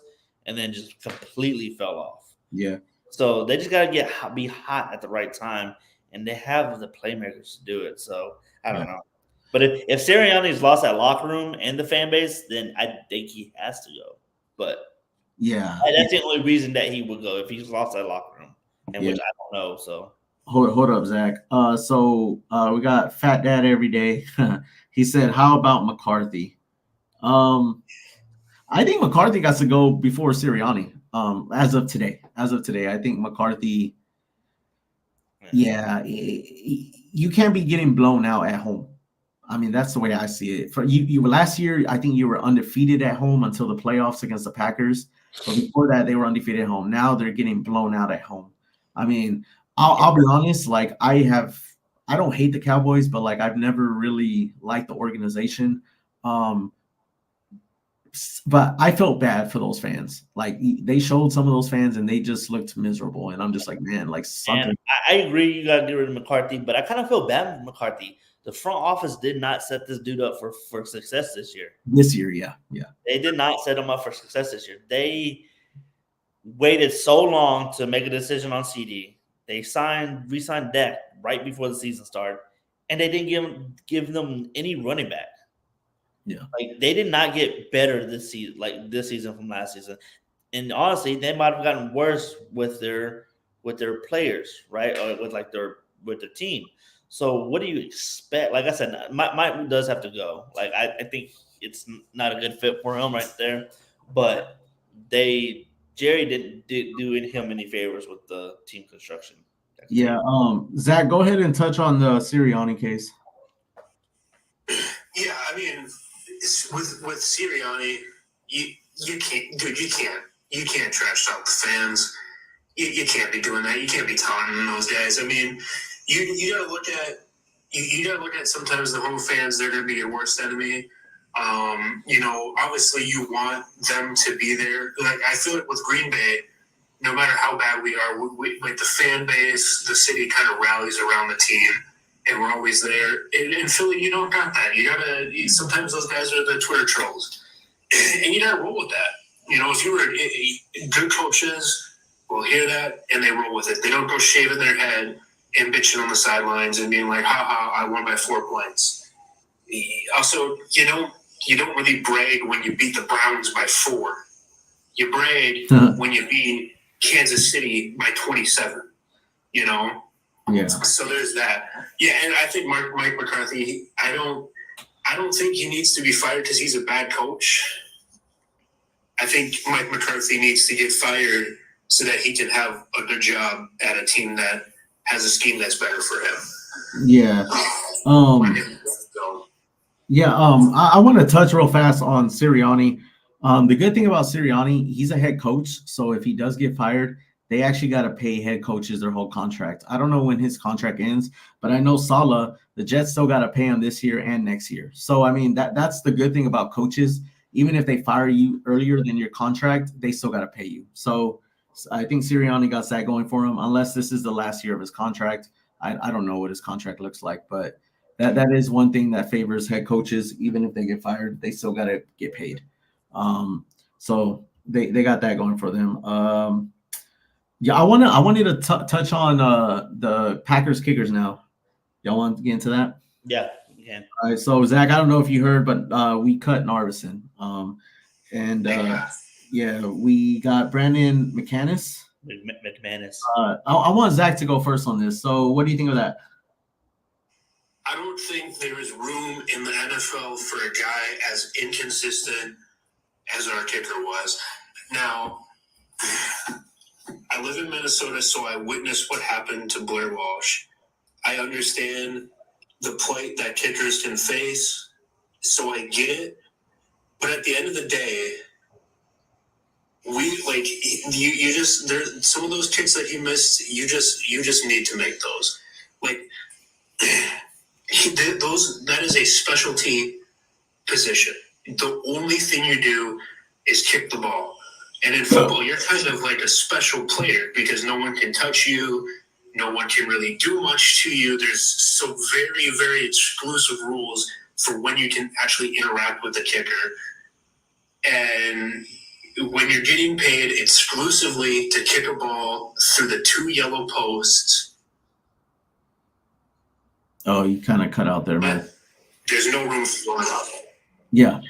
and then just completely fell off. Yeah. So they just gotta be hot at the right time, and they have the playmakers to do it. So I don't know. But if Sirianni's lost that locker room and the fan base, then I think he has to go. But Yeah. that's the only reason that he would go if he's lost that locker room, and Yeah. which I don't know. So Hold up, Zach. So we got Fat Dad every day. He said, "How about McCarthy?" I think McCarthy got to go before Sirianni. As of today, I think McCarthy. Yeah, you can't be getting blown out at home. I mean, that's the way I see it. For you last year, I think you were undefeated at home until the playoffs against the Packers. But before that, they were undefeated at home. Now they're getting blown out at home. I mean, I'll be honest. Like I don't hate the Cowboys, but like I've never really liked the organization. But I felt bad for those fans. Like they showed some of those fans, and they just looked miserable. And I'm just like, man, like something. and I agree, you got to get rid of McCarthy, but I kind of feel bad for McCarthy. The front office did not set this dude up for success this year. This year, yeah. They did not set him up for success this year. They waited so long to make a decision on CD. They re-signed Dak right before the season started, and they didn't give them any running back. Yeah. Like they did not get better this season from last season. And honestly, they might have gotten worse with their players, right? Or with the team. So what do you expect? Like I said, Mike does have to go. Like I think it's not a good fit for him right there. But Jerry didn't do him any favors with the team construction. Yeah. Zach, go ahead and touch on the Sirianni case. Yeah, I mean, with Sirianni, you can't, dude. You can't trash talk the fans. You can't be doing that. You can't be taunting those guys. I mean, you gotta look at you gotta look at sometimes the home fans. They're gonna be your worst enemy. Obviously you want them to be there. Like I feel like with Green Bay, no matter how bad we are, like the fan base, the city kind of rallies around the team, and we're always there. In Philly, you don't got that. Sometimes those guys are the Twitter trolls, and you gotta roll with that. If you were good coaches, will hear that and they roll with it. They don't go shaving their head and bitching on the sidelines and being like, "Ha, I won by 4 points." Also, you don't really brag when you beat the Browns by 4. You brag when you beat Kansas City by 27. Yeah. So there's that. Yeah, and I think Mike McCarthy. I don't think he needs to be fired because he's a bad coach. I think Mike McCarthy needs to get fired so that he can have a good job at a team that has a scheme that's better for him. Yeah. I want to touch real fast on Sirianni. The good thing about Sirianni, he's a head coach. So if he does get fired, they actually got to pay head coaches their whole contract. I don't know when his contract ends, but I know Saleh, the Jets still got to pay him this year and next year. So, I mean, that's the good thing about coaches. Even if they fire you earlier than your contract, they still got to pay you. So I think Sirianni got that going for him, unless this is the last year of his contract. I don't know what his contract looks like, but that is one thing that favors head coaches. Even if they get fired, they still got to get paid. So they got that going for them. I wanted to touch on the Packers kickers now. Y'all want to get into that? Yeah, you can. All right, so Zach, I don't know if you heard, but we cut Narvison. We got Brandon McManus. I want Zach to go first on this. So what do you think of that? I don't think there is room in the NFL for a guy as inconsistent as our kicker was. Now, I live in Minnesota, so I witnessed what happened to Blair Walsh. I understand the plight that kickers can face, so I get it. But at the end of the day, there's some of those kicks that he missed. You just need to make those. Like that is a specialty position. The only thing you do is kick the ball. And in football, you're kind of like a special player because no one can touch you. No one can really do much to you. There's so very, very exclusive rules for when you can actually interact with the kicker. And when you're getting paid exclusively to kick a ball through the 2 yellow posts, Oh, you kind of cut out there, man. there's no room for going up. Yeah.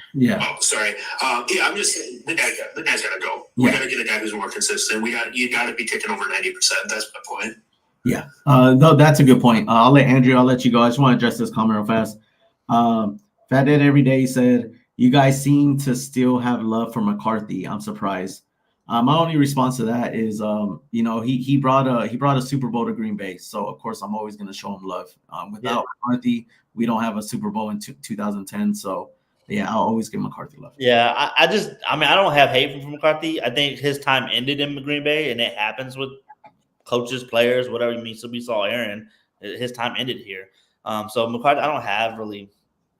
Oh, sorry. Yeah, I'm just saying the guy's got to go. We got to get a guy who's more consistent. You got to be kicking over 90%. That's my point. Yeah. No, that's a good point. I'll let you go. I just want to address this comment real fast. Fat Dad Everyday said, "You guys seem to still have love for McCarthy. I'm surprised." My only response to that is, he brought a Super Bowl to Green Bay, so of course I'm always going to show him love. Without McCarthy, we don't have a Super Bowl in 2010. So yeah, I'll always give McCarthy love. Yeah, I don't have hate for McCarthy. I think his time ended in Green Bay, and it happens with coaches, players, whatever you mean. So we saw Aaron, his time ended here. So McCarthy, I don't have really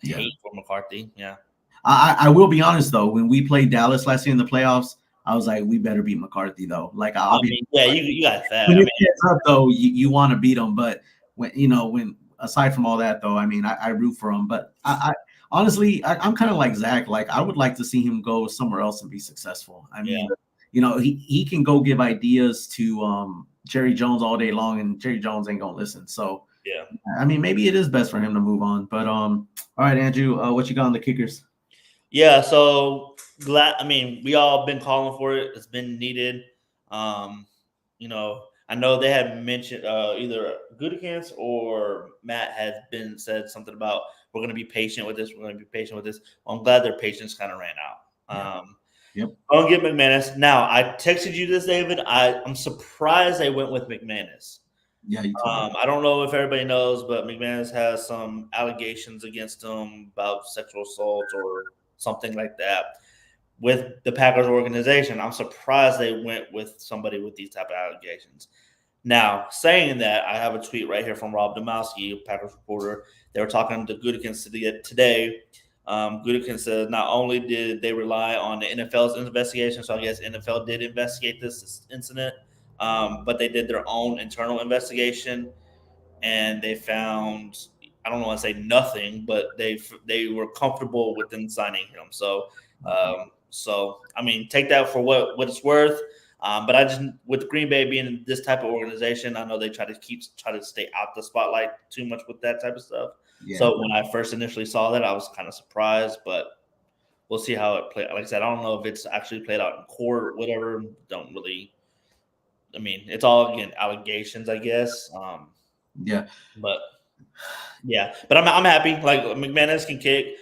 hate for McCarthy. Yeah. I will be honest though, when we played Dallas last year in the playoffs, I was like, we better beat McCarthy though. Like you got that. When it gets up though, you want to beat them, but when aside from all that though, I root for him. But I honestly, I'm kind of like Zach. Like I would like to see him go somewhere else and be successful. He can go give ideas to Jerry Jones all day long, and Jerry Jones ain't gonna listen. So yeah, maybe it is best for him to move on. But all right, Andrew, what you got on the kickers? Yeah, so glad. We all been calling for it. It's been needed. I know they had mentioned either Gutekunst or Matt had said something about we're going to be patient with this. We're going to be patient with this. Well, I'm glad their patience kind of ran out. Yep. Don't get McManus. Now, I texted you this, David. I'm surprised they went with McManus. Yeah. I don't know if everybody knows, but McManus has some allegations against him about sexual assault or something like that with the Packers organization. I'm surprised they went with somebody with these type of allegations. Now, saying that, I have a tweet right here from Rob Domowski, a Packers reporter. They were talking to Gutekunst today. Gutekunst said not only did they rely on the NFL's investigation, so I guess NFL did investigate this incident, but they did their own internal investigation, and they found, I don't want to say nothing, but they were comfortable with them signing him. So take that for what it's worth. But I just, with Green Bay being this type of organization, I know they try to stay out the spotlight too much with that type of stuff. Yeah. So when I first initially saw that, I was kind of surprised, but we'll see how it played. Like I said, I don't know if it's actually played out in court or whatever. Don't really. It's all, again, allegations, I guess. But I'm happy. Like, McManus can kick.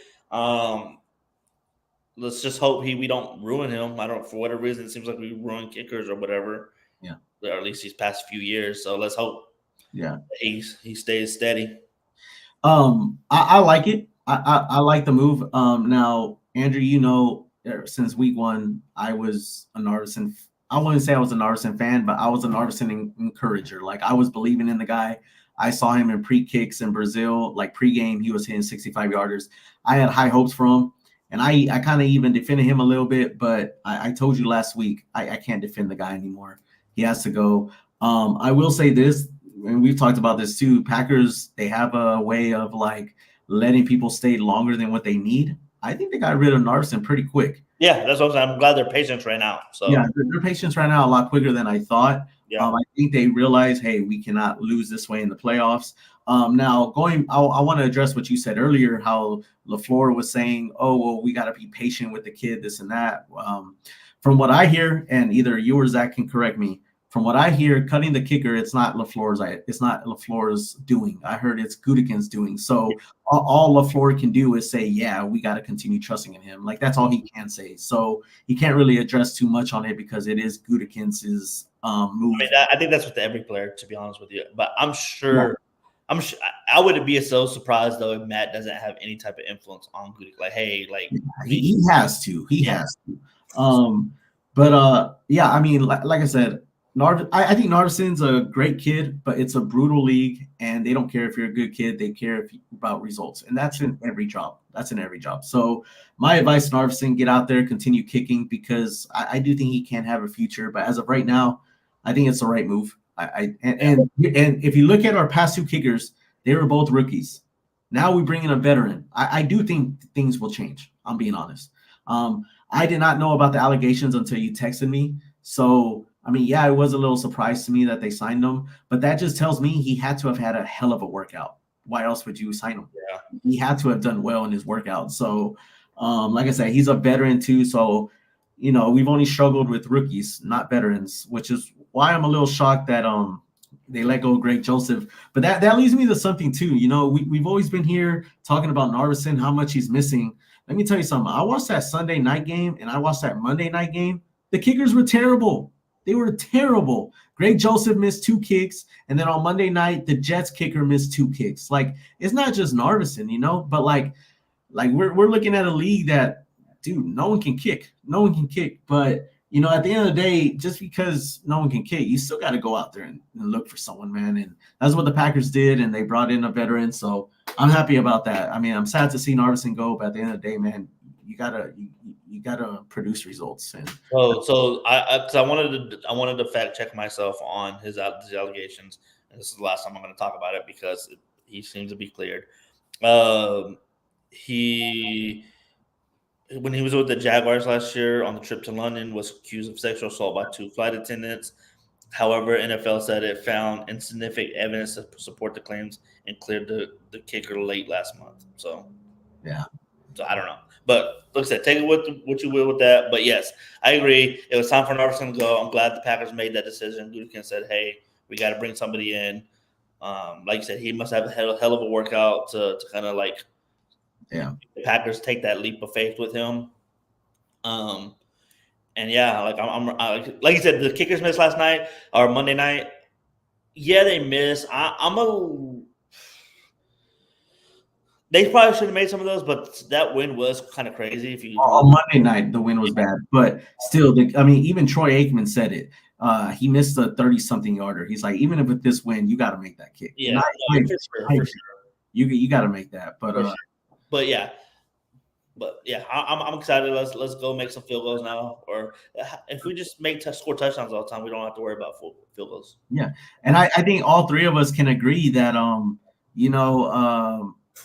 Let's just hope we don't ruin him. For whatever reason, it seems like we ruin kickers or whatever. Yeah. Or at least these past few years. So let's hope. Yeah. He stays steady. I like it. I like the move. Now, Andrew, since week one, I was an Arvidsson. I wouldn't say I was an Arvidsson fan, but I was an Arvidsson encourager. Like, I was believing in the guy. I saw him in pre-kicks in Brazil, like pre-game, he was hitting 65-yarders. I had high hopes for him, and I kind of even defended him a little bit, but I told you last week, I can't defend the guy anymore. He has to go. I will say this, and we've talked about this too, Packers, they have a way of like letting people stay longer than what they need. I think they got rid of Narvison pretty quick. Yeah, that's what I'm saying. I'm glad their patience ran out. So yeah, their patience ran out a lot quicker than I thought. Yeah. I think they realized, hey, we cannot lose this way in the playoffs. Now, I want to address what you said earlier, how LaFleur was saying, oh, well, we got to be patient with the kid, this and that. From what I hear, and either you or Zach can correct me, from what I hear, cutting the kicker, it's not LaFleur's doing. I heard it's Gutekunst's doing. So all LaFleur can do is say, yeah, we got to continue trusting in him. Like, that's all he can say. So he can't really address too much on it because it is Gutekunst's move. I think that's with every player, to be honest with you. But I'm sure I wouldn't be so surprised though if Matt doesn't have any type of influence on Gutekunst. Like, hey, like he has to. He has to. Like I said, I think Narvison's a great kid, but it's a brutal league, and they don't care if you're a good kid. They care about results, and that's in every job. So my advice, Narvison, get out there, continue kicking, because I do think he can have a future. But as of right now, I think it's the right move. And if you look at our past two kickers, they were both rookies. Now we bring in a veteran. I do think things will change. I'm being honest. I did not know about the allegations until you texted me. So, I mean, yeah, it was a little surprise to me that they signed him, but that just tells me he had to have had a hell of a workout. Why else would you sign him? Yeah. He had to have done well in his workout. So, like I said, he's a veteran too. So, we've only struggled with rookies, not veterans, which is why I'm a little shocked that they let go of Greg Joseph. But that leads me to something too. We've always been here talking about Narveson, how much he's missing. Let me tell you something. I watched that Sunday night game and I watched that Monday night game. The kickers were terrible. They were terrible. Greg Joseph missed 2 kicks, and then on Monday night, the Jets kicker missed 2 kicks. Like, it's not just Narveson, but like we're looking at a league that, dude, no one can kick. No one can kick. But at the end of the day, just because no one can kick, you still got to go out there and look for someone, man. And that's what the Packers did, and they brought in a veteran. So I'm happy about that. I mean, I'm sad to see Narveson go, but at the end of the day, man, you gotta produce results. And so I wanted to fact check myself on his allegations, and this is the last time I'm going to talk about it because he seems to be cleared. When he was with the Jaguars last year on the trip to London, was accused of sexual assault by 2 flight attendants. However, NFL said it found insignificant evidence to support the claims and cleared the kicker late last month. So, yeah. So I don't know. But like I said, take it with what you will with that. But yes, I agree. It was time for Narveson to go. I'm glad the Packers made that decision. Gutekunst said, hey, we got to bring somebody in. Like you said, he must have a hell of a workout to kind of like the Packers take that leap of faith with him. And yeah, like I'm like you said, the kickers missed last night or Monday night. Yeah, they missed. They probably should have made some of those, but that win was kind of crazy. On Monday night, the win was bad, but still, even Troy Aikman said it. He missed a 30-something yarder. He's like, even if with this win, you got to make that kick. Yeah, for sure. You got to make that. But yeah, I'm excited. Let's go make some field goals now. Or if we just score touchdowns all the time, we don't have to worry about field goals. Yeah, and I think all 3 of us can agree that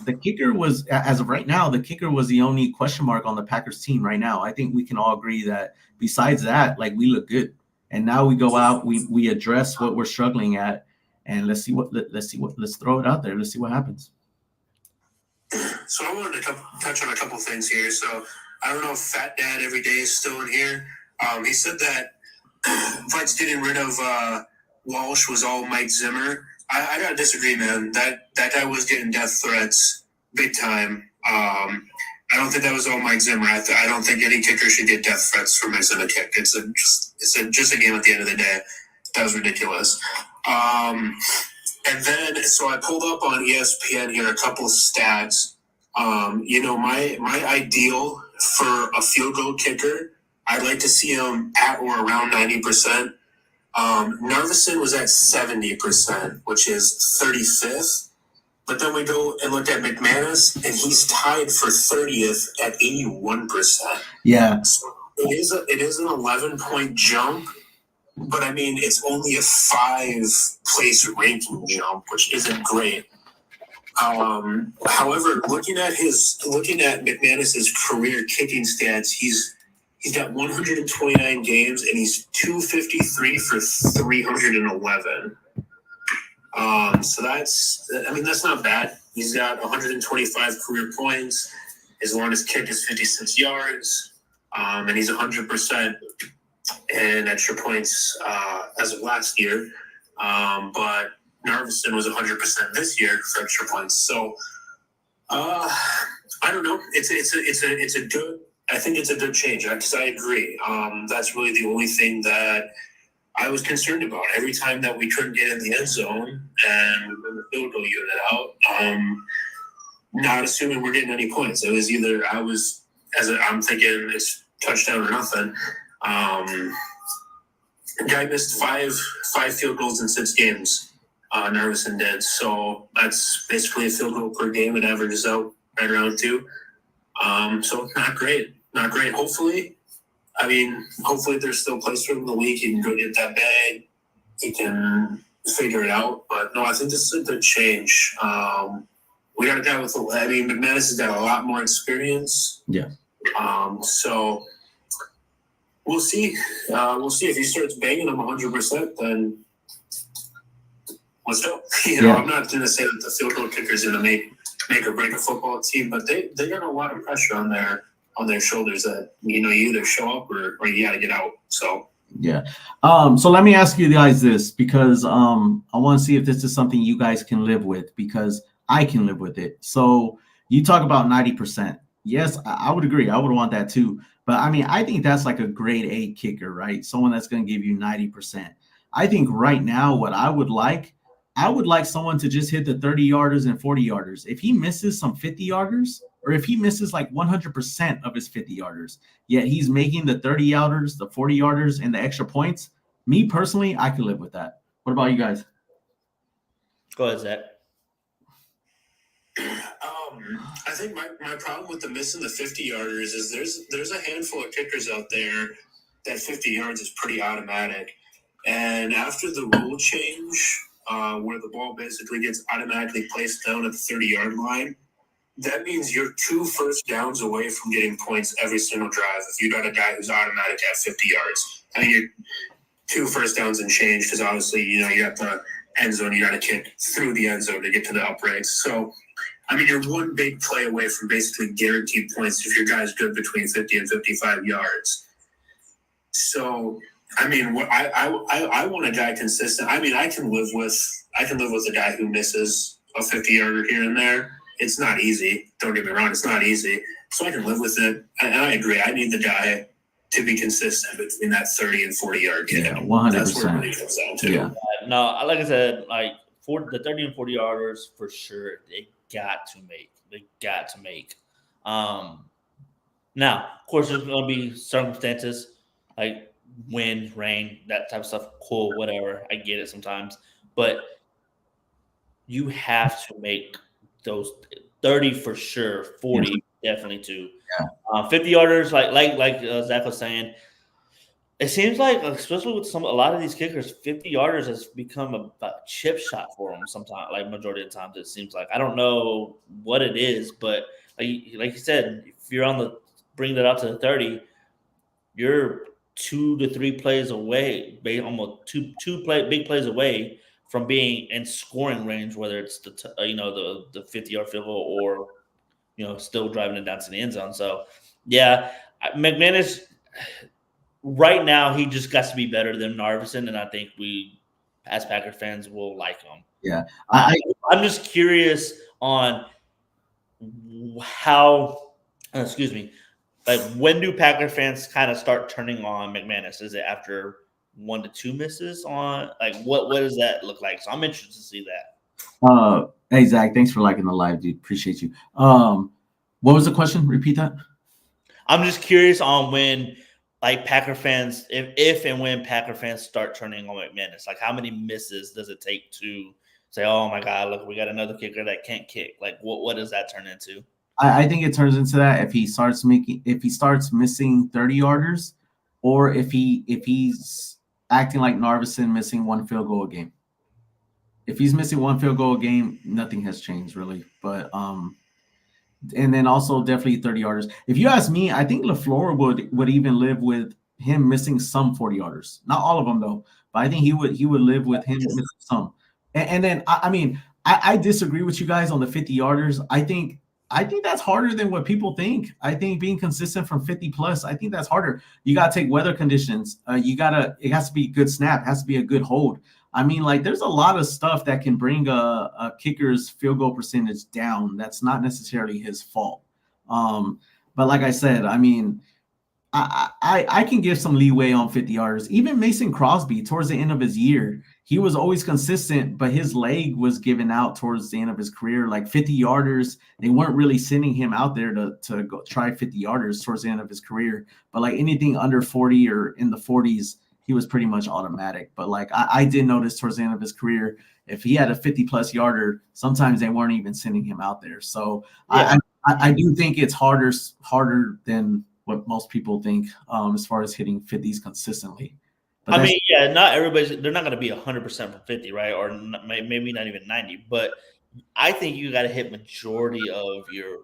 the kicker was, as of right now, the kicker was the only question mark on the Packers team right now. I think we can all agree that besides that, like, we look good. And now we go out, we address what we're struggling at, and let's throw it out there. Let's see what happens. So I wanted to touch on a couple things here. So I don't know if Fat Dad Every Day is still in here. He said that Vikes getting rid of Walsh was all Mike Zimmer. I gotta disagree, man. That guy was getting death threats big time. I don't think that was all Mike Zimmer. I don't think any kicker should get death threats for missing a kick. It's just a game at the end of the day. That was ridiculous. And then, so I pulled up on ESPN here a couple of stats. My ideal for a field goal kicker, I'd like to see him at or around 90%. Narveson was at 70%, which is 35th. But then we go and look at McManus, and he's tied for 30th at 81%. Yeah. So it is an 11-point jump, but I mean, it's only a 5-place ranking jump, which isn't great. However, looking at McManus's career kicking stats, he's got 129 games and he's 253 for 311. So that's not bad. He's got 125 career points. His longest kick is 56 yards. And he's 100% in extra points as of last year. But Narveson was 100% this year for extra points. So I don't know. It's a good. I think it's a good change because I agree. That's really the only thing that I was concerned about. Every time that we couldn't get in the end zone and we were the field goal unit out, not assuming we're getting any points. It was either I'm thinking it's touchdown or nothing. Guy missed five field goals in 6 games. Narveson did. So that's basically a field goal per game. It averages out right around 2. So not great. Not great. Hopefully there's still a place for him in the league. He can go get that bag. He can figure it out. But no, I think this is a good change. We got a guy McManus has got a lot more experience. Yeah. So we'll see. We'll see if he starts banging them 100%. Then let's go. I'm not going to say that the field goal kicker is going to make or break a football team, but they got a lot of pressure on their shoulders that you either show up or you got to get out. So. Yeah. So let me ask you guys this, because I want to see if this is something you guys can live with, because I can live with it. So you talk about 90%. Yes, I would agree. I would want that too. But I mean, I think that's like a grade A kicker, right? Someone that's going to give you 90%. I think right now what I would like someone to just hit the 30-yarders and 40-yarders. If he misses some 50-yarders, or if he misses like 100% of his 50-yarders, yet he's making the 30-yarders, the 40-yarders, and the extra points, me personally, I can live with that. What about you guys? Go ahead, Zach. I think my problem with the missing the 50-yarders is there's a handful of kickers out there that 50 yards is pretty automatic. And after the rule change, where the ball basically gets automatically placed down at the 30-yard line, that means you're 2 first downs away from getting points every single drive if you got a guy who's automatic at 50 yards. I mean, you're 2 first downs and change, because obviously, you got the end zone, you got to kick through the end zone to get to the uprights. So, I mean, you're 1 big play away from basically guaranteed points if your guy's good between 50 and 55 yards. So, I mean, what I want a guy consistent. I mean, I can live with a guy who misses a 50-yarder here and there. It's not easy. Don't get me wrong. It's not easy. So I can live with it. And I agree. I need the guy to be consistent between that 30 and 40-yard kid. Yeah, 100%. That's where it really comes down to. Yeah. No, like I said, like for the 30 and 40-yarders, for sure, they got to make. Now, of course, there's going to be circumstances like wind, rain, that type of stuff. Cool, whatever. I get it sometimes. But you have to make those 30 for sure, 40 definitely too. Yeah. 50-yarders, like Zach was saying, it seems like, especially with a lot of these kickers, 50-yarders has become a chip shot for them sometimes, like majority of the times it seems like. I don't know what it is, but like you said, if you're on the bring that up to the 30, you're 2 to 3 plays away, almost two big plays away from being in scoring range, whether it's the 50-yard field goal or still driving it down to the end zone. So yeah, McManus right now he just got to be better than Narveson, and I think we as Packer fans will like him. Yeah, I'm just curious on how. Like when do Packer fans kind of start turning on McManus? Is it after 1 to 2 misses on? Like what does that look like? So I'm interested to see that. Hey Zach, thanks for liking the live, dude. Appreciate you. What was the question? Repeat that. I'm just curious on when, like Packer fans, if and when Packer fans start turning on McManus, like how many misses does it take to say, oh my God, look, we got another kicker that can't kick? Like what does that turn into? I think it turns into that if he starts missing 30-yarders, or if he's acting like Narveson, missing 1 field goal a game. If he's missing 1 field goal a game, nothing has changed really. But and then also definitely 30-yarders. If you ask me, I think LaFleur would even live with him missing some 40-yarders. Not all of them though, but I think he would live with him missing some. And then I disagree with you guys on the 50-yarders. I think that's harder than what people think. I think being consistent from 50 plus, I think that's harder. You got to take weather conditions. It has to be a good snap. It has to be a good hold. I mean, like there's a lot of stuff that can bring a kicker's field goal percentage down. That's not necessarily his fault. But like I said, I mean, I can give some leeway on 50-yarders. Even Mason Crosby, towards the end of his year, he was always consistent, but his leg was given out towards the end of his career. Like 50-yarders, they weren't really sending him out there to go try 50-yarders towards the end of his career. But like anything under 40 or in the 40s, he was pretty much automatic. But like I did notice towards the end of his career, if he had a 50-plus yarder, sometimes they weren't even sending him out there. So yeah. I do think it's harder than what most people think as far as hitting 50s consistently. But I mean, yeah, not everybody's – they're not going to be 100% from 50, right, or maybe not even 90. But I think you got to hit majority of your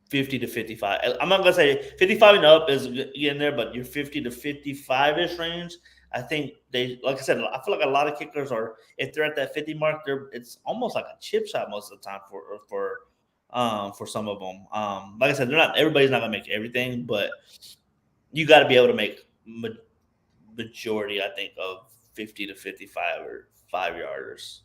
50 to 55. I'm not gonna say 55 and up is getting there, but your 50 to 55 ish range. I think they, like I said, I feel like a lot of kickers are, if they're at that 50 mark, it's almost like a chip shot most of the time for some of them. Like I said, everybody's not gonna make everything, but you got to be able to make majority, I think, of 50 to 55 or 5-yarders.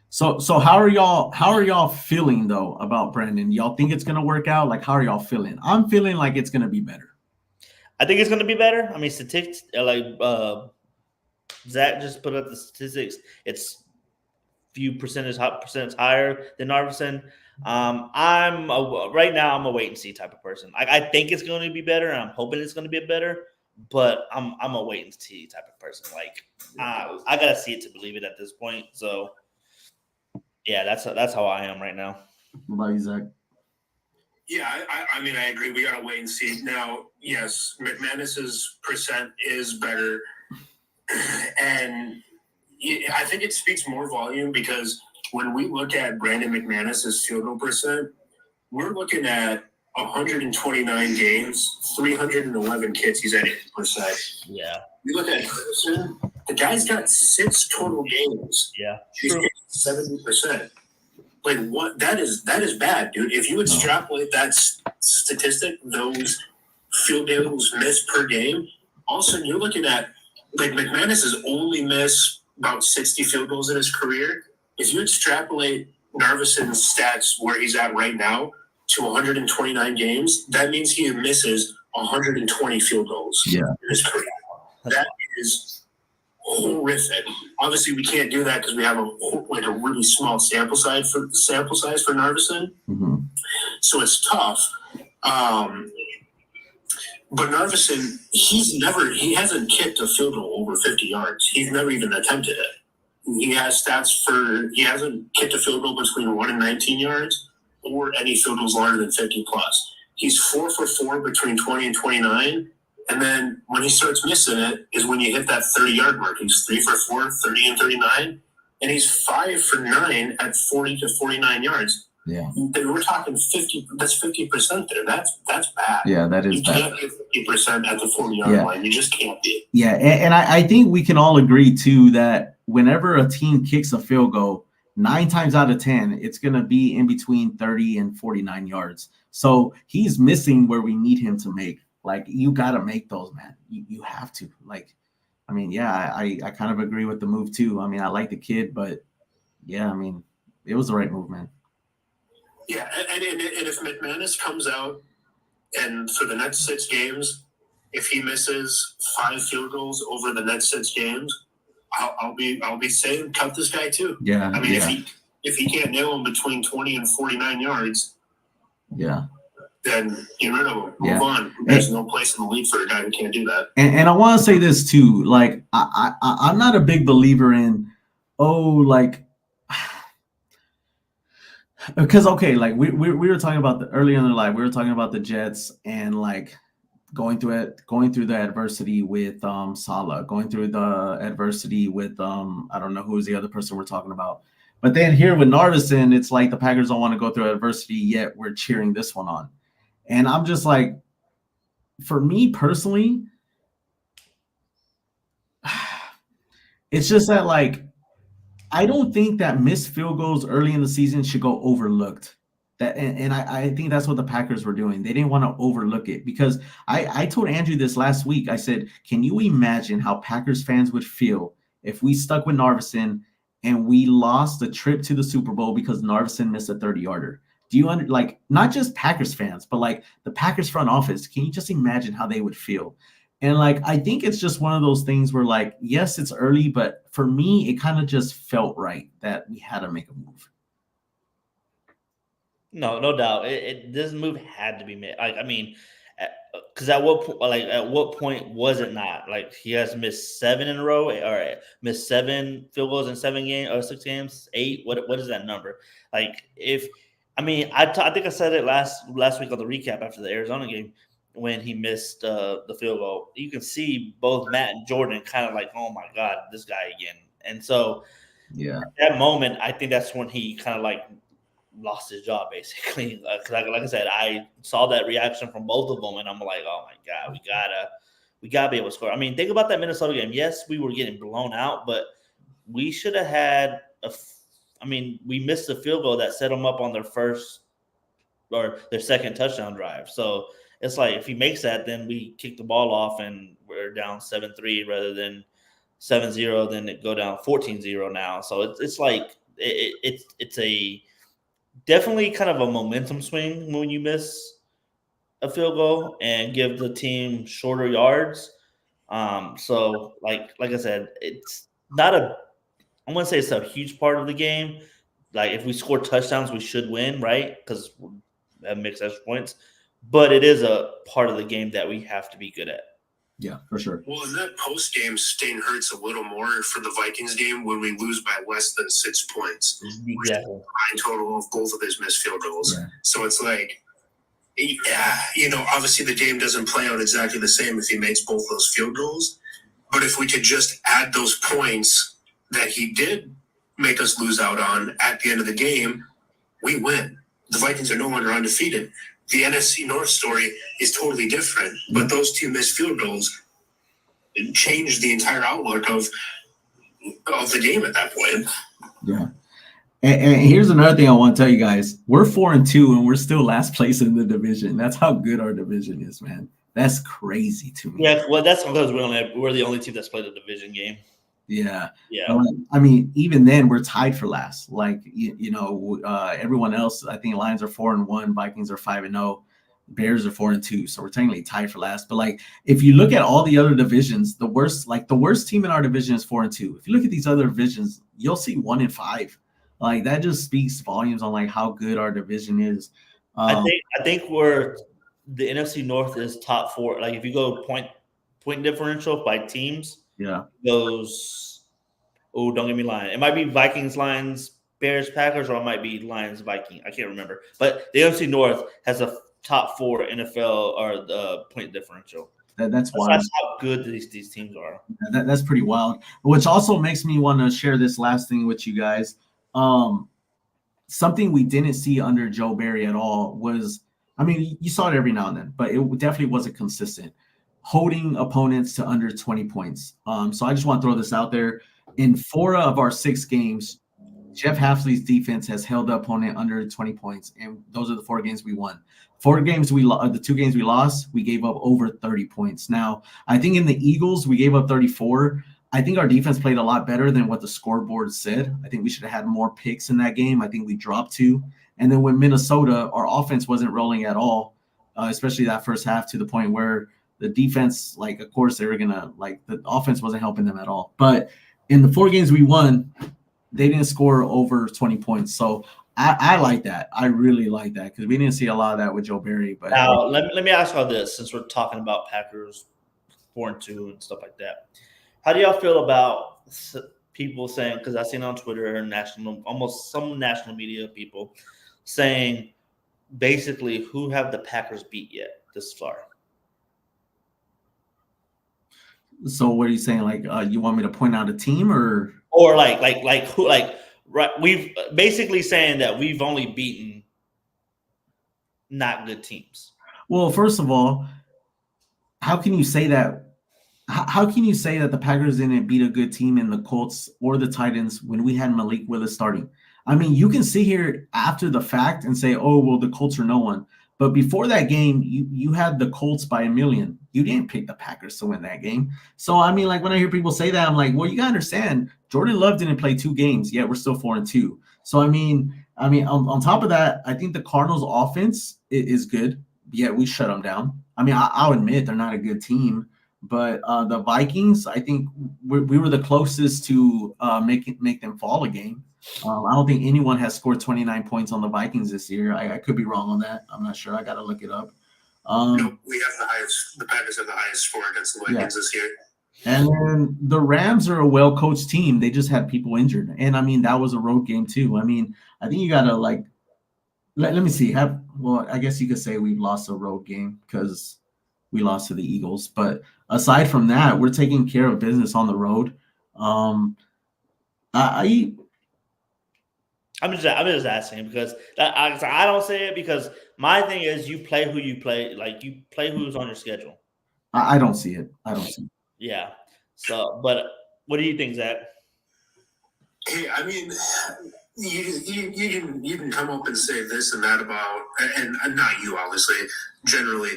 So how are y'all feeling though about Brandon? Y'all think it's gonna work out? Like, how are y'all feeling? I'm feeling like it's gonna be better. I think it's going to be better. I mean, statistics, like Zach just put up the statistics. It's few percentage higher than Narveson. Right now, I'm a wait and see type of person. I think it's going to be better, and I'm hoping it's going to be better. But I'm a wait and see type of person. Like I gotta see it to believe it at this point. So yeah, that's how I am right now. What about you, Zach? Yeah, I mean, I agree. We got to wait and see. Now, yes, McManus's percent is better. And I think it speaks more volume because when we look at Brandon McManus's field goal percent, we're looking at 129 games, 311 kicks. He's at 80%. Yeah. You look at Harrison, the guy's got 6 total games. Yeah. He's getting 70%. Like what? That is bad, dude. If you extrapolate that statistic, those field goals missed per game, all of a sudden you're looking at like McManus has only missed about 60 field goals in his career. If you extrapolate Narveson's stats where he's at right now to 129 games, that means he misses 120 field goals in his career. That is horrific. Obviously, we can't do that because we have a really small sample size for Narveson. Mm-hmm. So it's tough. But Narveson, he hasn't kicked a field goal over 50 yards. He's never even attempted it. He has stats he hasn't kicked a field goal between 1 and 19 yards or any field goals longer than 50 plus. He's 4 for 4 between 20 and 29. And then when he starts missing it is when you hit that 30-yard mark. He's 3 for 4, 30 and 39. And he's 5 for 9 at 40 to 49 yards. Yeah. We're talking 50. That's 50% there. That's bad. Yeah, that is bad. You can't get 50% at the 40-yard line. You just can't be. Yeah, and I think we can all agree, too, that whenever a team kicks a field goal, 9 times out of 10, it's going to be in between 30 and 49 yards. So he's missing where we need him to make. Like, you got to make those, man. You have to. Like, I mean, yeah, I kind of agree with the move, too. I mean, I like the kid, but, yeah, I mean, it was the right move, man. Yeah, and if McManus comes out and for the next 6 games, if he misses 5 field goals over the next 6 games, I'll be saying cut this guy too. Yeah. I mean, if he can't nail him between 20 and 49 yards, then get rid of him. Move on. There's no place in the league for a guy who can't do that. And I want to say this too. Like, I'm not a big believer in, because like we were talking about earlier in the live, we were talking about the Jets and like going through the adversity with Saleh, going through the adversity with I don't know who's the other person we're talking about. But then here with Narveson, it's like the Packers don't want to go through adversity yet. We're cheering this one on. And I'm just like, for me personally, it's just that, like, I don't think that missed field goals early in the season should go overlooked. And I think that's what the Packers were doing. They didn't want to overlook it because I told Andrew this last week. I said, can you imagine how Packers fans would feel if we stuck with Narveson and we lost the trip to the Super Bowl because Narveson missed a 30-yarder? Do you like not just Packers fans, but like the Packers front office? Can you just imagine how they would feel? And like, I think it's just one of those things where like, yes, it's early, but for me, it kind of just felt right that we had to make a move. No doubt. This move had to be made. Like, I mean, because at what point was it not? Like, he has missed 7 in a row, or missed 7 field goals in 7 games or 6 games, 8. What is that number? Like, I think I said it last week on the recap after the Arizona game when he missed the field goal. You can see both Matt and Jordan kind of like, oh my God, this guy again. And so, at that moment, I think that's when he kind of like lost his job basically. Like I said, I saw that reaction from both of them, and I'm like, oh my god, we gotta be able to score. I mean, think about that Minnesota game. Yes, we were getting blown out, but we should have had we missed a field goal that set them up on their first or their second touchdown drive. So it's like if he makes that, then we kick the ball off and we're down 7-3 rather than 7-0. Then it go down 14-0 now. So it's like it's a definitely kind of a momentum swing when you miss a field goal and give the team shorter yards. So like I said, it's not I wouldn't say it's a huge part of the game. Like if we score touchdowns, we should win, right? Because that makes extra points. But it is a part of the game that we have to be good at. Yeah, for sure. Well, in that post game, Stain hurts a little more for the Vikings game when we lose by less than 6 points. Exactly. Combined total of both of his missed field goals. Yeah. So it's like, yeah, obviously the game doesn't play out exactly the same if he makes both those field goals. But if we could just add those points that he did make us lose out on at the end of the game, we win. The Vikings are no longer undefeated. The NFC North story is totally different, but those two missed field goals changed the entire outlook of the game at that point. Yeah. And here's another thing I want to tell you guys. We're 4-2 and we're still last place in the division. That's how good our division is, man. That's crazy to me. Yeah, well, that's because we're the only team that's played a division game. Yeah. Yeah. I mean, even then we're tied for last. Like, everyone else, I think Lions are 4-1, Vikings are 5-0, Bears are 4-2. So we're technically tied for last. But like, if you look at all the other divisions, the worst team in our division is 4-2. If you look at these other divisions, you'll see 1-5. Like that just speaks volumes on like how good our division is. I think we're the NFC North is top 4. Like if you go point differential by teams. Yeah. Goes, don't get me lying. It might be Vikings, Lions, Bears, Packers, or it might be Lions, Viking. I can't remember. But the NFC North has a top 4 NFL or the point differential. That's wild. That's how good these teams are. That's pretty wild. Which also makes me want to share this last thing with you guys. Something we didn't see under Joe Barry at all was, I mean, you saw it every now and then, but it definitely wasn't consistent. Holding opponents to under 20 points. So I just want to throw this out there. In 4 of our 6 games, Jeff Hafley's defense has held the opponent under 20 points, and those are the 4 games we won. 4 games the 2 games we lost, we gave up over 30 points. Now, I think in the Eagles, we gave up 34. I think our defense played a lot better than what the scoreboard said. I think we should have had more picks in that game. I think we dropped 2. And then with Minnesota, our offense wasn't rolling at all, especially that first half, to the point where the defense, like, of course, they were going to, like, the offense wasn't helping them at all. But in the 4 games we won, they didn't score over 20 points. So I like that. I really like that because we didn't see a lot of that with Joe Barry. But now, let me ask you all this, since we're talking about Packers 4-2 and stuff like that. How do y'all feel about people saying, because I've seen on Twitter and almost some national media people saying basically who have the Packers beat yet this far? So what are you saying? Like, you want me to point out a team or like who, like, right? We've basically saying that we've only beaten not good teams. Well, first of all, how can you say that? How can you say that the Packers didn't beat a good team in the Colts or the Titans when we had Malik Willis starting? I mean, you can sit here after the fact and say, oh, well, the Colts are no one. But before that game, you had the Colts by 1,000,000. You didn't pick the Packers to win that game. So, I mean, like, when I hear people say that, I'm like, well, you got to understand, Jordan Love didn't play 2 games. Yet we're still 4-2. So, I mean, on top of that, I think the Cardinals' offense is good. Yet we shut them down. I mean, I'll admit they're not a good team. But the Vikings, I think we were the closest to make them fall a game. I don't think anyone has scored 29 points on the Vikings this year. I could be wrong on that. I'm not sure. I got to look it up. No, we have the highest. The Packers have the highest score against the Vikings this year. And then the Rams are a well-coached team. They just had people injured. And, I mean, that was a road game too. I mean, I think you got to, like, let me see. I guess you could say we've lost a road game because we lost to the Eagles. But aside from that, we're taking care of business on the road. I'm just asking because I don't say it because my thing is you play who you play, like you play who's on your schedule. I don't see it. I don't see it. Yeah. So, but what do you think, Zach? Hey, I mean, you can come up and say this and that about, and not you, obviously. Generally,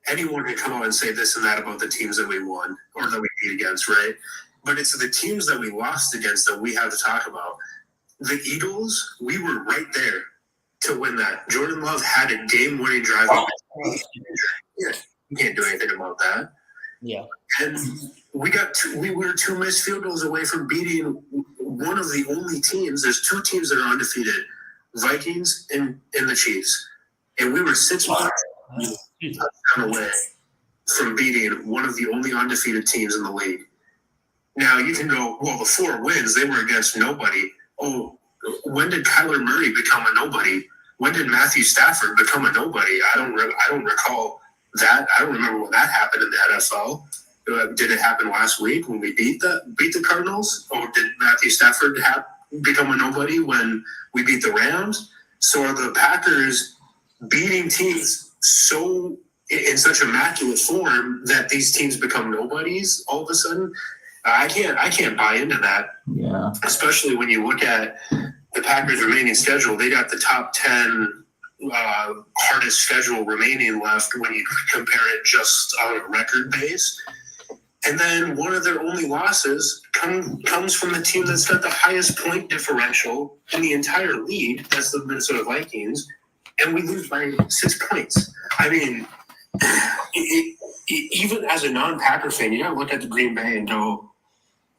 anyone can come up and say this and that about the teams that we won or that we beat against, right? But it's the teams that we lost against that we have to talk about. The Eagles, we were right there to win that. Jordan Love had a game-winning drive. Yeah, you can't do anything about that. Yeah. And we were 2 missed field goals away from beating one of the only teams. There's 2 teams that are undefeated, Vikings and the Chiefs. And we were 6 points away from beating one of the only undefeated teams in the league. Now you can go, well, the 4 wins, they were against nobody. Oh, when did Kyler Murray become a nobody? When did Matthew Stafford become a nobody? I don't recall that. I don't remember when that happened in the NFL. Did it happen last week when we beat the Cardinals? Or did Matthew Stafford become a nobody when we beat the Rams? So are the Packers beating teams in such immaculate form that these teams become nobodies all of a sudden? I can't buy into that. Yeah. Especially when you look at the Packers' remaining schedule, they got the top 10 hardest schedule remaining left when you compare it just on a record base. And then one of their only losses comes from the team that's got the highest point differential in the entire league. That's the Minnesota Vikings. And we lose by 6 points. I mean, even as a non-Packer fan, you got to look at the Green Bay and go,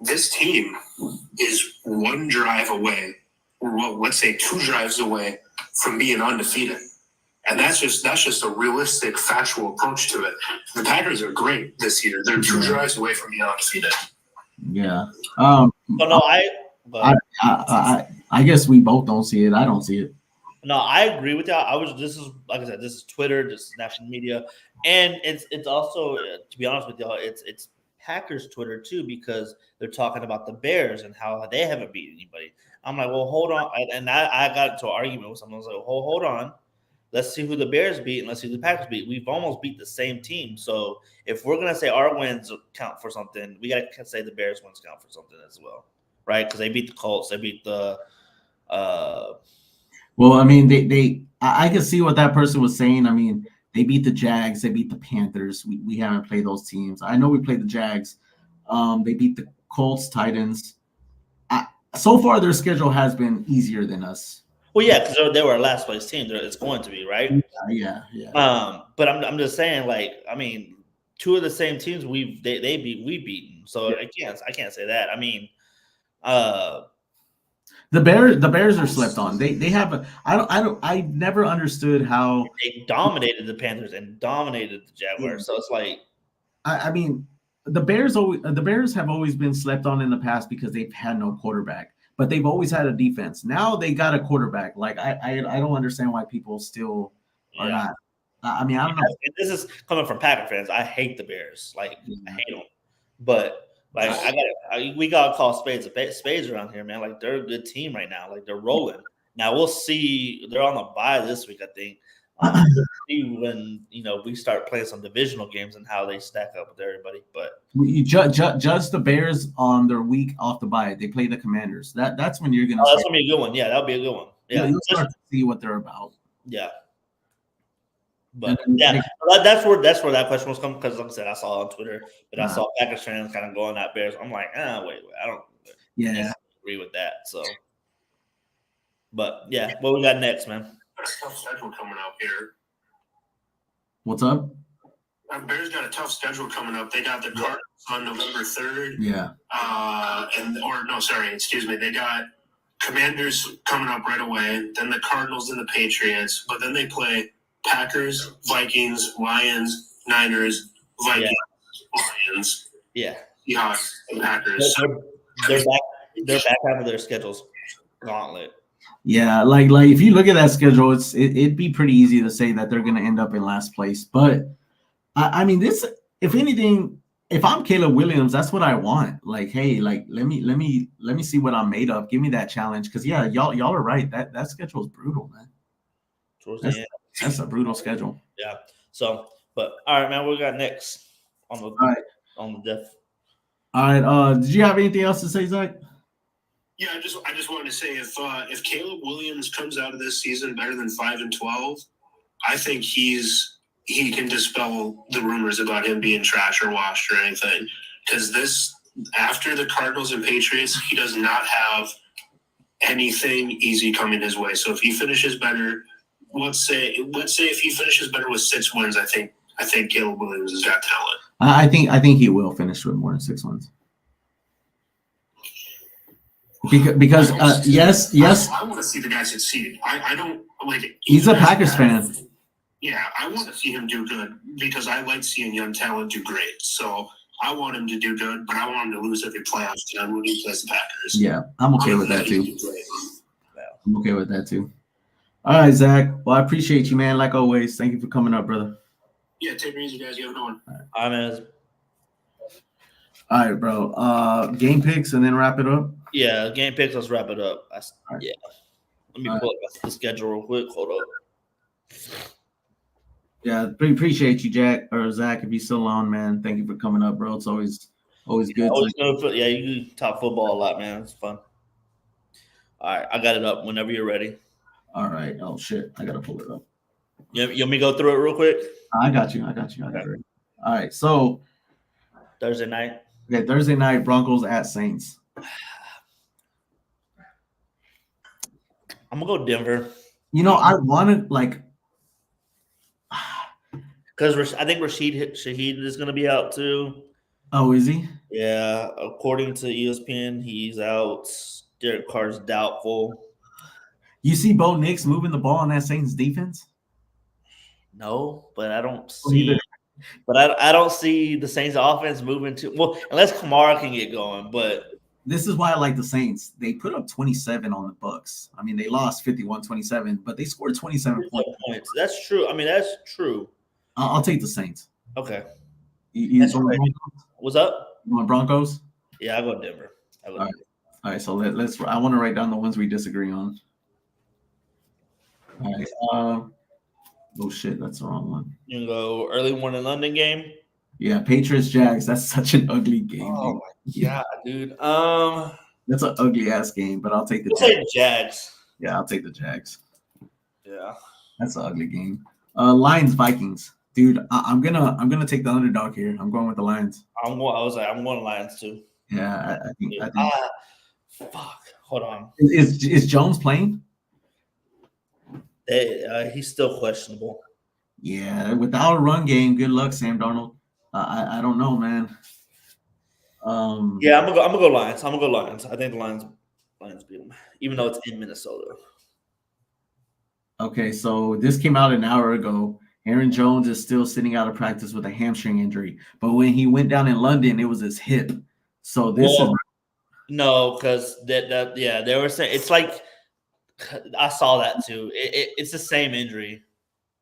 this team is 1 drive away, or let's say 2 drives away from being undefeated. And that's just a realistic, factual approach to it. The Packers are great this year. They're 2 drives away from being undefeated. Yeah. But no, I guess we both don't see it. I don't see it. No, I agree with y'all. This is like I said, this is Twitter, this is national media, and it's also, to be honest with y'all, it's Packers Twitter too, because they're talking about the Bears and how they haven't beat anybody. I'm like, well, hold on, and I got into an argument with someone. I was like, hold on, let's see who the Bears beat and let's see who the Packers beat. We've almost beat the same team, so if we're gonna say our wins count for something, we gotta say the Bears wins count for something as well, right? Because they beat the Colts, they beat the. Well, I mean, I can see what that person was saying. I mean, they beat the Jags, they beat the Panthers. We haven't played those teams. I know we played the Jags. They beat the Colts, Titans. So far, their schedule has been easier than us. Well, yeah, because they were a last place team. It's going to be, right? Yeah. But I'm just saying, like, I mean, 2 of the same teams we've beaten. So yeah. I can't say that. I mean, the Bears are slept on. They have I never understood how they dominated the Panthers and dominated the Jaguars. So it's like, I mean, the Bears have always been slept on in the past because they've had no quarterback, but they've always had a defense. Now they got a quarterback. Like I don't understand why people still are not. I mean, I don't know. This is coming from Packer fans. I hate the Bears. Like I hate them, but. Like we gotta call spades around here, man. Like they're a good team right now. Like they're rolling. Now we'll see. They're on the bye this week, I think. We'll see when we start playing some divisional games and how they stack up with everybody. But you judge the Bears on their week off the bye. They play the Commanders. That's when you're gonna. That's gonna be a good one. Yeah, that'll be a good one. Yeah, you'll start to see what they're about. Yeah. But yeah, that's where that question was coming, because like I said, I saw it on Twitter, but I saw Packers fans kind of going at Bears. I'm like, wait, I don't agree with that. So, but yeah, what we got next, man? There's a tough schedule coming up here. What's up? Bears got a tough schedule coming up. They got the Cardinals on November 3rd. Yeah. They got Commanders coming up right away. Then the Cardinals and the Patriots, but then they play Packers, Vikings, Lions, Niners, Vikings, Lions, Seahawks, and Packers. They're back out of their schedules gauntlet. Yeah, like if you look at that schedule, it'd be pretty easy to say that they're going to end up in last place. But I mean, this, if anything, if I'm Caleb Williams, that's what I want. Like, hey, like let me see what I'm made of. Give me that challenge. Because yeah, y'all are right. That schedule is brutal, man. Towards That's, the end. that's a brutal schedule. Yeah. So, but all right, man. What we got next on the right. on the depth? All right. Did you have anything else to say, Zach? Yeah, I just wanted to say if Caleb Williams comes out of this season better than 5-12, I think he can dispel the rumors about him being trash or washed or anything. Because after the Cardinals and Patriots, he does not have anything easy coming his way. So if he finishes better, let's say if he finishes better with 6 wins, I think Caleb Williams has got talent. I think he will finish with more than 6 wins. Because yes. I want to see the guy succeed. I don't like. He's a Packers fan. Yeah, I want to see him do good because I like seeing young talent do great. So I want him to do good, but I want him to lose every playoff game when he plays the Packers. Yeah, I'm okay with that too. I'm okay with that too. All right, Zach. Well, I appreciate you, man. Like always, thank you for coming up, brother. Yeah, take it easy, guys. You have a good one. All right, man. All right, bro. Game picks and then wrap it up. Yeah, game picks. Let's wrap it up. Right. Yeah. Let me pull up the schedule real quick. Hold up. Yeah, appreciate you, Jack or Zach. If you're still on, man, thank you for coming up, bro. It's always good. Yeah, you talk football a lot, man. It's fun. All right, I got it up whenever you're ready. All right. Oh shit, I gotta pull it up. You want me to go through it real quick? I got you. I got it. All right. So Thursday night. Okay, Thursday night, Broncos at Saints. I'm gonna go Denver. You know, I wanted like because I think Rashid Shaheed is gonna be out too. Oh, is he? Yeah, according to ESPN, he's out. Derek Carr's doubtful. You see Bo Nix moving the ball on that Saints defense? No, but I don't see. But I don't see the Saints offense moving too well unless Kamara can get going. But this is why I like the Saints. They put up 27 on the Bucks. I mean, they lost 51-27, but they scored 27 points. That's true. I mean, that's true. I'll take the Saints. Okay. What's up? You want Broncos? Yeah, I'll go Denver. All right. So let's. I want to write down the ones we disagree on. All right. Oh shit, that's the wrong one. You can go early morning London game. Yeah, Patriots Jags. That's such an ugly game. Oh my god, dude. That's an ugly ass game, but I'll take the Jags. Yeah, I'll take the Jags. Yeah, that's an ugly game. Lions Vikings, dude. I'm gonna take the underdog here. I'm going with the Lions. I'm going Lions too. Yeah, I think. Fuck. Hold on. Is Jones playing? He's still questionable. Yeah, without a run game, good luck, Sam Darnold. I don't know, man. Yeah, I'm gonna go Lions. I'm gonna go Lions. I think the Lions beat them, even though it's in Minnesota. Okay, so this came out an hour ago. Aaron Jones is still sitting out of practice with a hamstring injury, but when he went down in London, it was his hip. So this is no, because they were saying it's like. I saw that too. It's the same injury.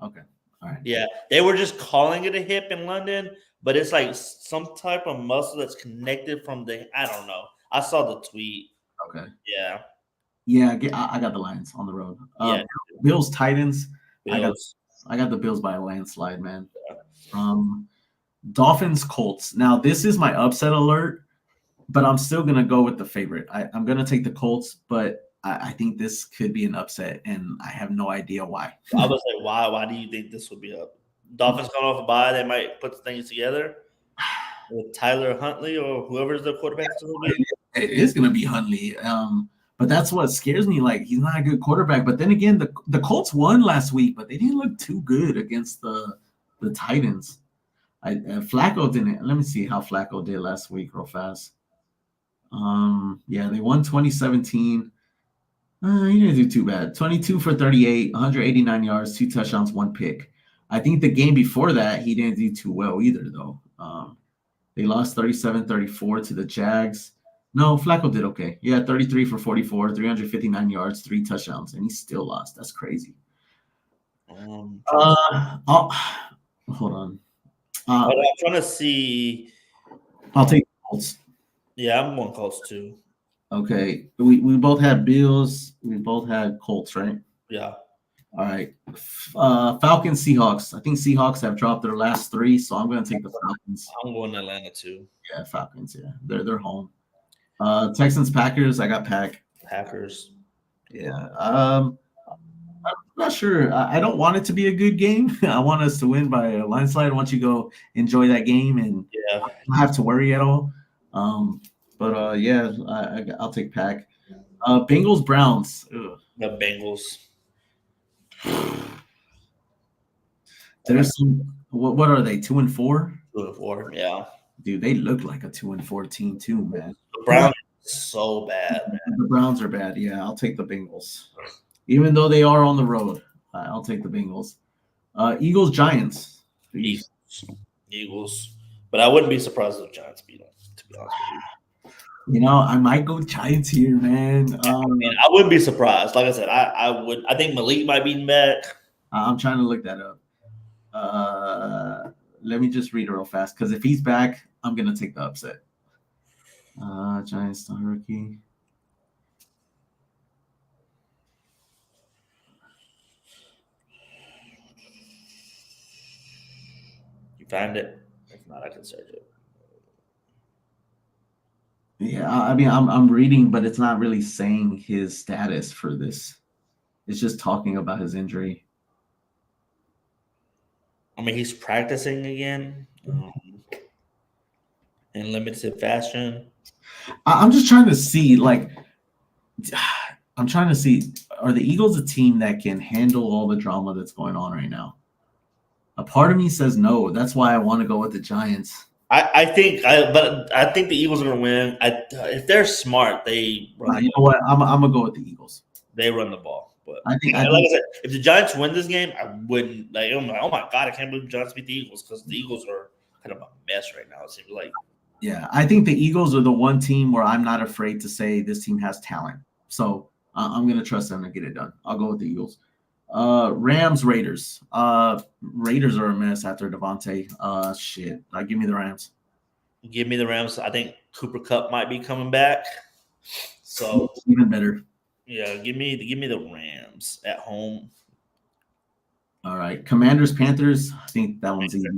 Okay. All right. Yeah. They were just calling it a hip in London, but it's like some type of muscle that's connected from I don't know. I saw the tweet. Okay. Yeah. Yeah, I got the Lions on the road. Bills, Titans. Bills. I got the Bills by a landslide, man. Dolphins, Colts. Now, this is my upset alert, but I'm still going to go with the favorite. I'm going to take the Colts, but I think this could be an upset, and I have no idea why. I was like, why? Why do you think this would be up? Dolphins coming off a bye, they might put things together with Tyler Huntley or whoever's the quarterback. It is going to be Huntley, but that's what scares me. Like, he's not a good quarterback. But then again, the Colts won last week, but they didn't look too good against the Titans. Flacco didn't. Let me see how Flacco did last week real fast. Yeah, they won 2017. He didn't do too bad. 22 for 38, 189 yards, 2 touchdowns, 1 pick. I think the game before that, he didn't do too well either, though. They lost 37-34 to the Jags. No, Flacco did okay. Yeah, 33 for 44, 359 yards, 3 touchdowns, and he still lost. That's crazy. Hold on. I'm trying to see I'll take the Colts. Yeah, I'm going Colts too. Okay. We both had Bills. We both had Colts, right? Yeah. All right. Falcons, Seahawks. I think Seahawks have dropped their last 3, so I'm going to take the Falcons. I'm going Atlanta too. Yeah, Falcons. Yeah, they're home. Texans, Packers. I got Pack. Packers. Yeah. I'm not sure. I don't want it to be a good game. I want us to win by a landslide. I want you to go enjoy that game and Yeah. not have to worry at all. But yeah, I'll take Pack. Bengals, Browns. Ugh. The Bengals. There's some. What are they? 2-4. 2-4. Yeah. Dude, they look like a 2-4 team too, man. The Browns are so bad, man. The Browns are bad. Yeah, I'll take the Bengals. Even though they are on the road, I'll take the Bengals. Eagles, Giants. Eagles. But I wouldn't be surprised if the Giants beat them, to be honest with you. You know, I might go Giants here, man. I wouldn't be surprised. Like I said, I would. I think Malik might be back. I'm trying to look that up. Let me just read it real fast because if he's back, I'm gonna take the upset. Giants star rookie. You find it? If not, I can search it. Yeah, I mean, I'm reading, but it's not really saying his status for this. It's just talking about his injury. I mean, he's practicing again in limited fashion. I'm just trying to see, like, I'm trying to see, are the Eagles a team that can handle all the drama that's going on right now? A part of me says no. That's why I want to go with the Giants. I think the Eagles are going to win. If they're smart, they run You know what? I'm gonna go with the Eagles. They run the ball. But I think I said, if the Giants win this game, I wouldn't like. Oh my god, I can't believe the Giants beat the Eagles because the Eagles are kind of a mess right now. It seems like. Yeah, I think the Eagles are the one team where I'm not afraid to say this team has talent. So I'm gonna trust them to get it done. I'll go with the Eagles. Rams, Raiders. Raiders are a mess after Devontae. Shit. Give me the Rams. Give me the Rams. I think Cooper Kupp might be coming back. So even better. Yeah, give me the Rams at home. All right. Commanders, Panthers. I think that one's easy.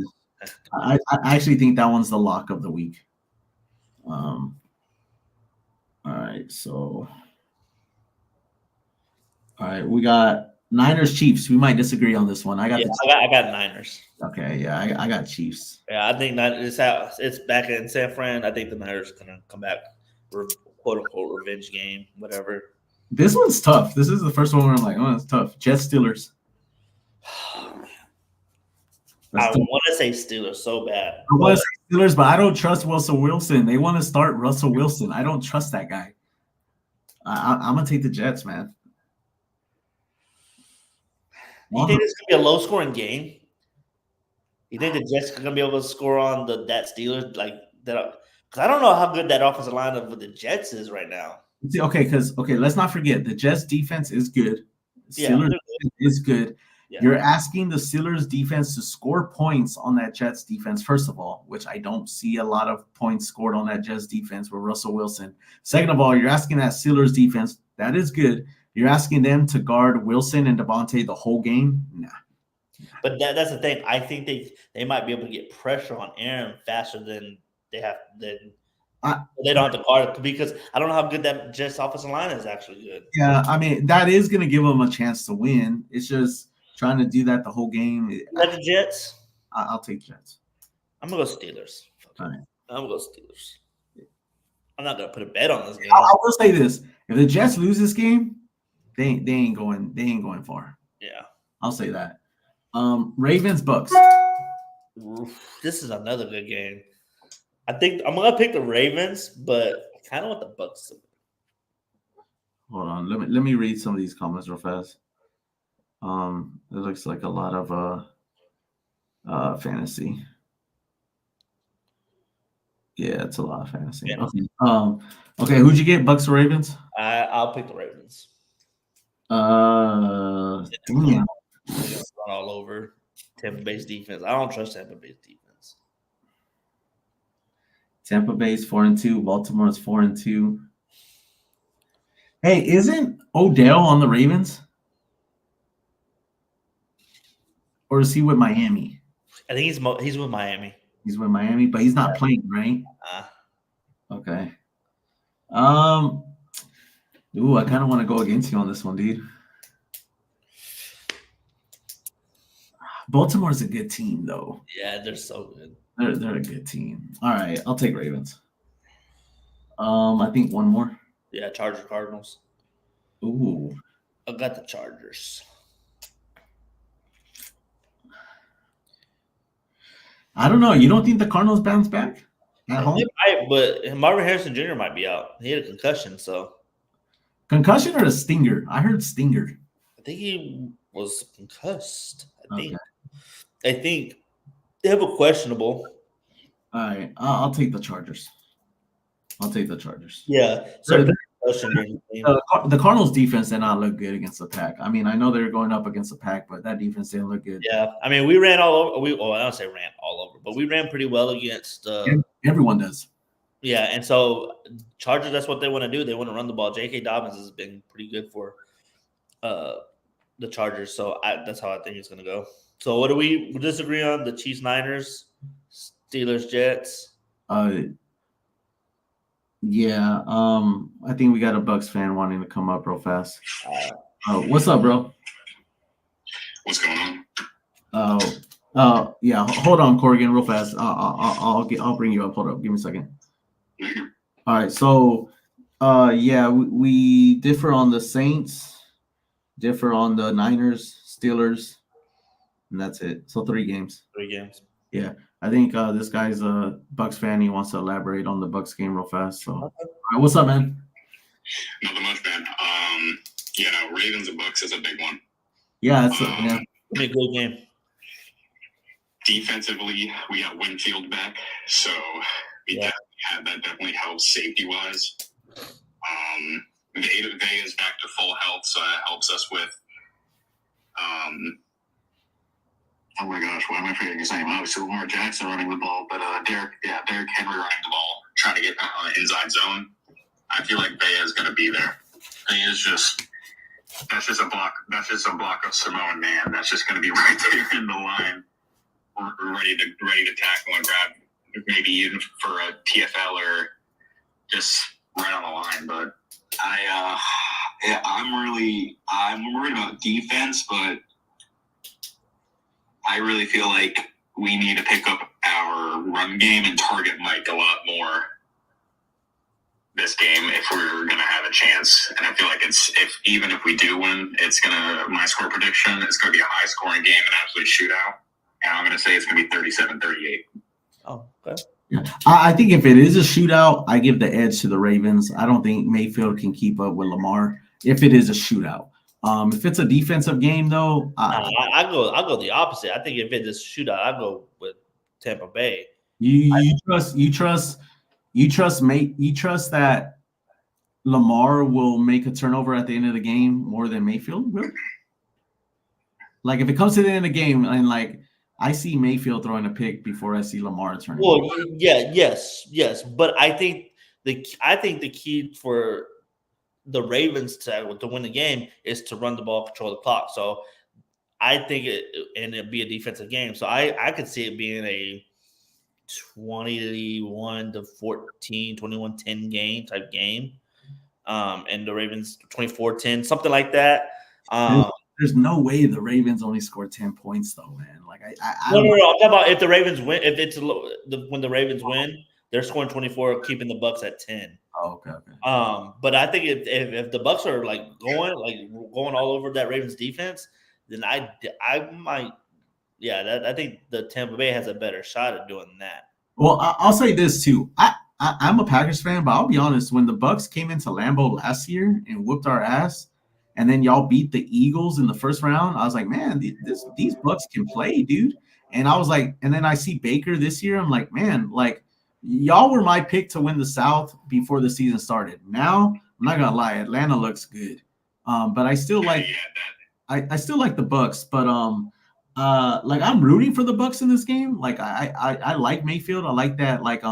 I actually think that one's the lock of the week. All right. So all right, we got Niners, Chiefs. We might disagree on this one. I got Niners. Okay, yeah, I got Chiefs. Yeah, I think it's back in San Fran. I think the Niners are gonna come back for quote unquote revenge game, whatever. This one's tough. This is the first one where I'm like, oh, it's tough. Jets, Steelers. I want to say Steelers so bad. I want to say Steelers, but I don't trust Russell Wilson. They want to start Russell Wilson. I don't trust that guy. I'm gonna take the Jets, man. You think it's gonna be a low-scoring game? You think the Jets are gonna be able to score on that Steelers like that? Because I don't know how good that offensive line of the Jets is right now. Okay, let's not forget the Jets defense is good. Steelers is good. Yeah. You're asking the Steelers defense to score points on that Jets defense, first of all, which I don't see a lot of points scored on that Jets defense with Russell Wilson. Second of all, you're asking that Steelers defense, that is good. You're asking them to guard Wilson and Devontae the whole game? Nah. But that's the thing. I think they might be able to get pressure on Aaron faster than they have they don't have to guard because I don't know how good that Jets offensive line is actually good. Yeah, I mean that is going to give them a chance to win. It's just trying to do that the whole game. Like the Jets? I'll take Jets. I'm gonna go Steelers. All right. I'm gonna go Steelers. I'm not gonna put a bet on this game. I will say this: if the Jets lose this game, they ain't going far. Yeah, I'll say that. Ravens, Bucks. This is another good game. I think I'm gonna pick the Ravens, but I kind of want the Bucks. Hold on, let me read some of these comments real fast. It looks like a lot of fantasy. Yeah, it's a lot of fantasy. Yeah. Okay. Who'd you get? Bucks or Ravens? I'll pick the Ravens. Damn. Run all over Tampa Bay's defense. I don't trust Tampa Bay's defense. Tampa Bay's 4-2. Baltimore's 4-2. Hey, isn't Odell on the Ravens? Or is he with Miami? I think he's with Miami. He's with Miami, but he's not playing, right? Okay. Ooh, I kind of want to go against you on this one, dude. Baltimore's a good team, though. Yeah, they're so good. They're a good team. All right, I'll take Ravens. I think one more. Yeah, Chargers Cardinals. Ooh. I got the Chargers. I don't know. You don't think the Cardinals bounce back at home? But Marvin Harrison Jr. might be out. He had a concussion, so Concussion or a stinger? I heard stinger. I think he was concussed. Okay. I think they have a questionable. All right, I'll take the Chargers. Yeah. So The Cardinals defense did not look good against the Pack. I mean, I know they're going up against the Pack, but that defense didn't look good. yeah, I mean, we ran all over. I don't say ran all over, but we ran pretty well against. Everyone does. Yeah, and so Chargers, that's what they want to do. They want to run the ball. J.K. Dobbins has been pretty good for the Chargers, so that's how I think it's going to go. So what do we disagree on? The Chiefs, Niners, Steelers, Jets. Yeah. I think we got a Bucks fan wanting to come up real fast. What's up, bro? What's going on? Yeah. Hold on, Corrigan, real fast. I'll bring you up. Hold up. Give me a second. All right. So, yeah, we differ on the Saints, differ on the Niners, Steelers, and that's it. So 3 games. 3 games. Yeah. I think this guy's a Bucks fan. He wants to elaborate on the Bucks game real fast. So, all right, what's up, man? Nothing much, man. Ravens and Bucks is a big one. Yeah, it's yeah. Be a good game. Defensively, we got Winfield back, so that definitely helps safety wise. Vega's back to full health, so that helps us with. Oh my gosh, why am I forgetting his name? Obviously, Lamar Jackson running the ball, but Derrick Henry running the ball, trying to get on the inside zone. I feel like Vega is going to be there. That's just a block. That's just a block of Samoan man. That's just going to be right there in the line, ready to tackle and grab, maybe even for a TFL or just right on the line. But I'm worried about defense, but I really feel like we need to pick up our run game and target Mike a lot more this game if we're going to have a chance. And I feel like even if we do win, my score prediction is going to be a high scoring game, an absolute shootout. And I'm going to say it's going to be 37-38. Oh, okay. Yeah. I think if it is a shootout, I give the edge to the Ravens. I don't think Mayfield can keep up with Lamar if it is a shootout. If it's a defensive game, though, I'll go the opposite. I think if it's a shootout, I'll go with Tampa Bay. You trust that Lamar will make a turnover at the end of the game more than Mayfield will? Like, if it comes to the end of the game and like I see Mayfield throwing a pick before I see Lamar turning. Well, yes, but I think the key for the Ravens to win the game is to run the ball, control the clock. So I think it'd be a defensive game. So I could see it being a 21-14, 21-10 game type game. And the Ravens 24-10, something like that. There's no way the Ravens only scored 10 points though, man. Like no. I'm talking about if the Ravens win. If it's when the Ravens win, they're scoring 24, keeping the Bucks at 10. Oh, okay. But I think if the Bucks are going all over that Ravens defense, then I might, I think the Tampa Bay has a better shot at doing that. Well, I'll say this too. I'm a Packers fan, but I'll be honest. When the Bucks came into Lambeau last year and whooped our ass, and then y'all beat the Eagles in the first round, I was like, man, these Bucks can play, dude. And I was like, and then I see Baker this year. I'm like, man, like y'all were my pick to win the South before the season started. Now, I'm not gonna lie, Atlanta looks good. But I still like I still like the Bucks, but Like I'm rooting for the Bucks in this game. Like I like Mayfield. I like that. Like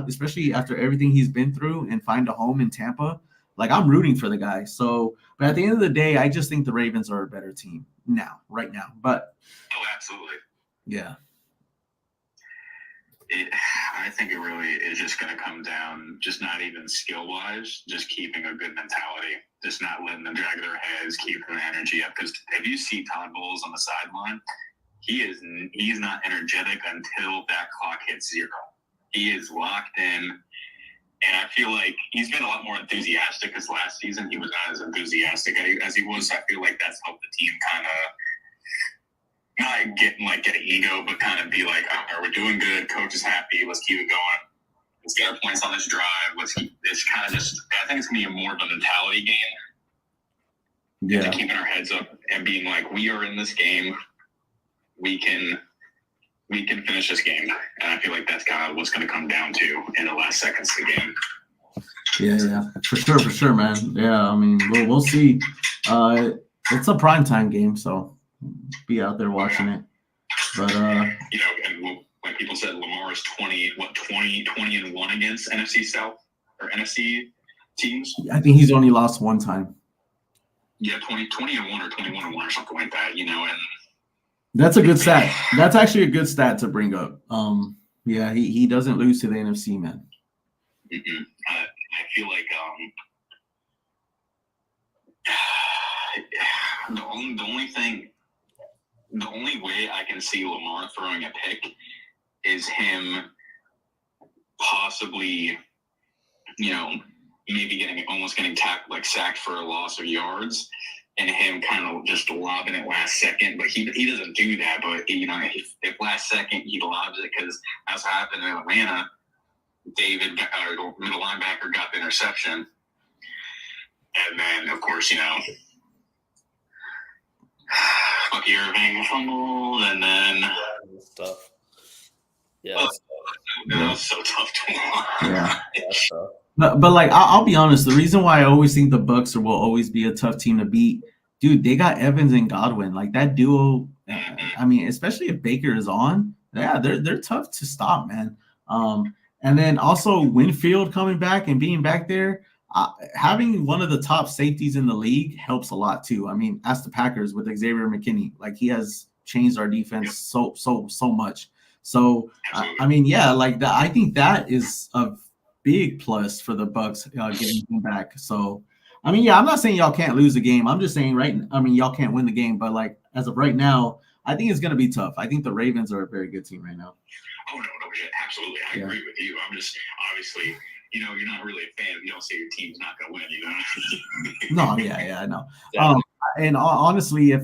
especially after everything he's been through and find a home in Tampa. Like I'm rooting for the guy. So, but at the end of the day, I just think the Ravens are a better team right now. But Oh, absolutely. yeah, I think it really is just going to come down, just not even skill wise, just keeping a good mentality, just not letting them drag their heads, keeping the energy up. Because if you see Todd Bowles on the sideline, he's not energetic until that clock hits 0. He is locked in, and I feel like he's been a lot more enthusiastic. Because last season he was not as enthusiastic as he was. So I feel like that's helped the team kind of not get an ego, but kind of be like, all right, we're doing good. Coach is happy. Let's keep it going. Let's get our points on this drive. It's kind of just, I think it's going to be more of a mentality game. yeah, And keeping our heads up and being like, we are in this game. We can finish this game. And I feel like that's kind of what's going to come down to in the last seconds of the game. yeah, for sure, man. Yeah, I mean, we'll see. It's a primetime game, so be out there watching it. But and like people said, Lamar is 20-1 against NFC South or NFC teams. I think he's only lost one time. Yeah, 20-1 or 21-1 or something like that, and That's a good stat. That's actually a good stat to bring up. Yeah, he doesn't lose to the NFC, man. I feel like the only way I can see Lamar throwing a pick is him possibly, maybe getting sacked for a loss of yards, and him kind of just lobbing it last second. But he doesn't do that. But if last second he lobs it, because that's what happened in Atlanta. David, middle linebacker, got the interception, and then of course Bucky Irving fumbled, and then stuff. Yeah, that was so tough to watch. Yeah. that's tough. But like I'll be honest, the reason why I always think the Bucks will always be a tough team to beat, dude, they got Evans and Godwin. Like that duo, I mean, especially if Baker is on, yeah, they're tough to stop, man. And then also Winfield coming back and being back there, having one of the top safeties in the league helps a lot too. I mean, ask the Packers with Xavier McKinney, like he has changed our defense so much. So I mean, yeah, like that. I think that is a big plus for the Bucks getting him back. So I mean, yeah, I'm not saying y'all can't lose the game. I'm just saying y'all can't win the game, but like as of right now, I think it's gonna be tough. I think the Ravens are a very good team right now. Oh no, absolutely. I agree with you. I'm just obviously, you're not really a fan. You don't say your team's not gonna win, No, yeah, I know. Yeah. And honestly, if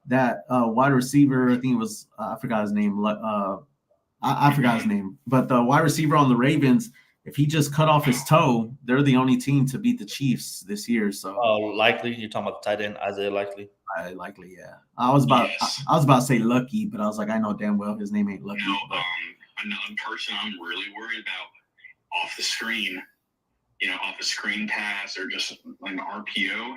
that wide receiver, I think it was I forgot his name. I forgot his name, but the wide receiver on the Ravens, if he just cut off his toe, they're the only team to beat the Chiefs this year. So Likely, you're talking about the tight end Isaiah Likely. Likely, yeah. I was about to say Lucky, but I was like, I know damn well his name ain't Lucky. No, but another person I'm really worried about off the screen, off a screen pass or just an RPO.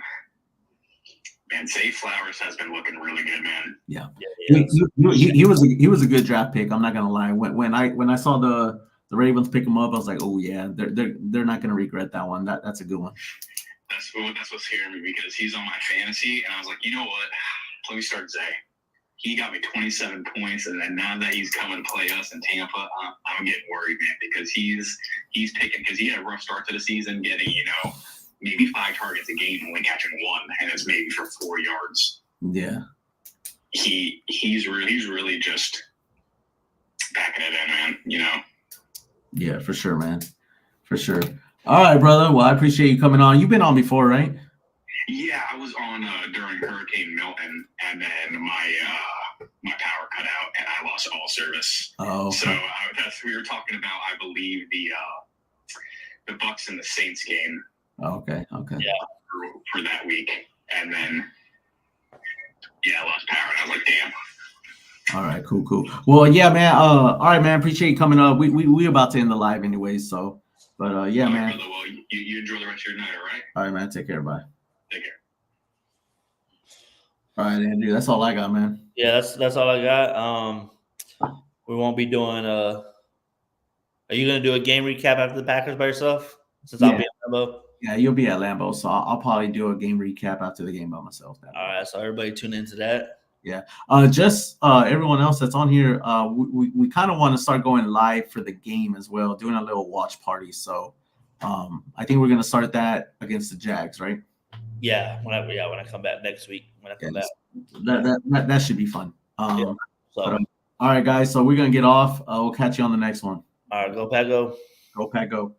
Man, Zay Flowers has been looking really good, man. Yeah. He was a good draft pick. I'm not gonna lie. When I saw the Ravens pick him up, I was like, oh yeah, they're not gonna regret that one. That's a good one. That's what's scaring me, because he's on my fantasy, and I was like, you know what? Let me start Zay. He got me 27 points, and then now that he's coming to play us in Tampa, I'm getting worried, man, because he's picking, because he had a rough start to the season, getting maybe 5 targets a game, only catching 1, and it's maybe for 4 yards. Yeah. He's really just backing it in, man. Yeah, for sure, man. For sure. All right, brother. Well, I appreciate you coming on. You've been on before, right? Yeah, I was on during Hurricane Milton, and then my power cut out, and I lost all service. Oh. So we were talking about, I believe, the Bucks and the Saints game. Okay. Yeah. For that week, and then I lost power, and I was like, damn. All right, cool. Well, yeah, man. All right, man. Appreciate you coming up. We about to end the live anyway, so. But yeah, man. Brother, well, you enjoy the rest of your night, all right? All right, man. Take care. Bye. Take care. All right, Andrew. That's all I got, man. Yeah, that's all I got. We won't be doing. Are you gonna do a game recap after the Packers by yourself? Since I'll Yeah. be in Lambeau. Yeah, you'll be at Lambeau, so I'll probably do a game recap after the game by myself. All right, so everybody tune into that. Just everyone else that's on here, we kind of want to start going live for the game as well, doing a little watch party. So I think we're gonna start that against the Jags, right? Yeah, when I come back next week. When I come back. That should be fun. So All right, guys. So we're gonna get off. We'll catch you on the next one. all right, go Pack, go. Go Pack, go.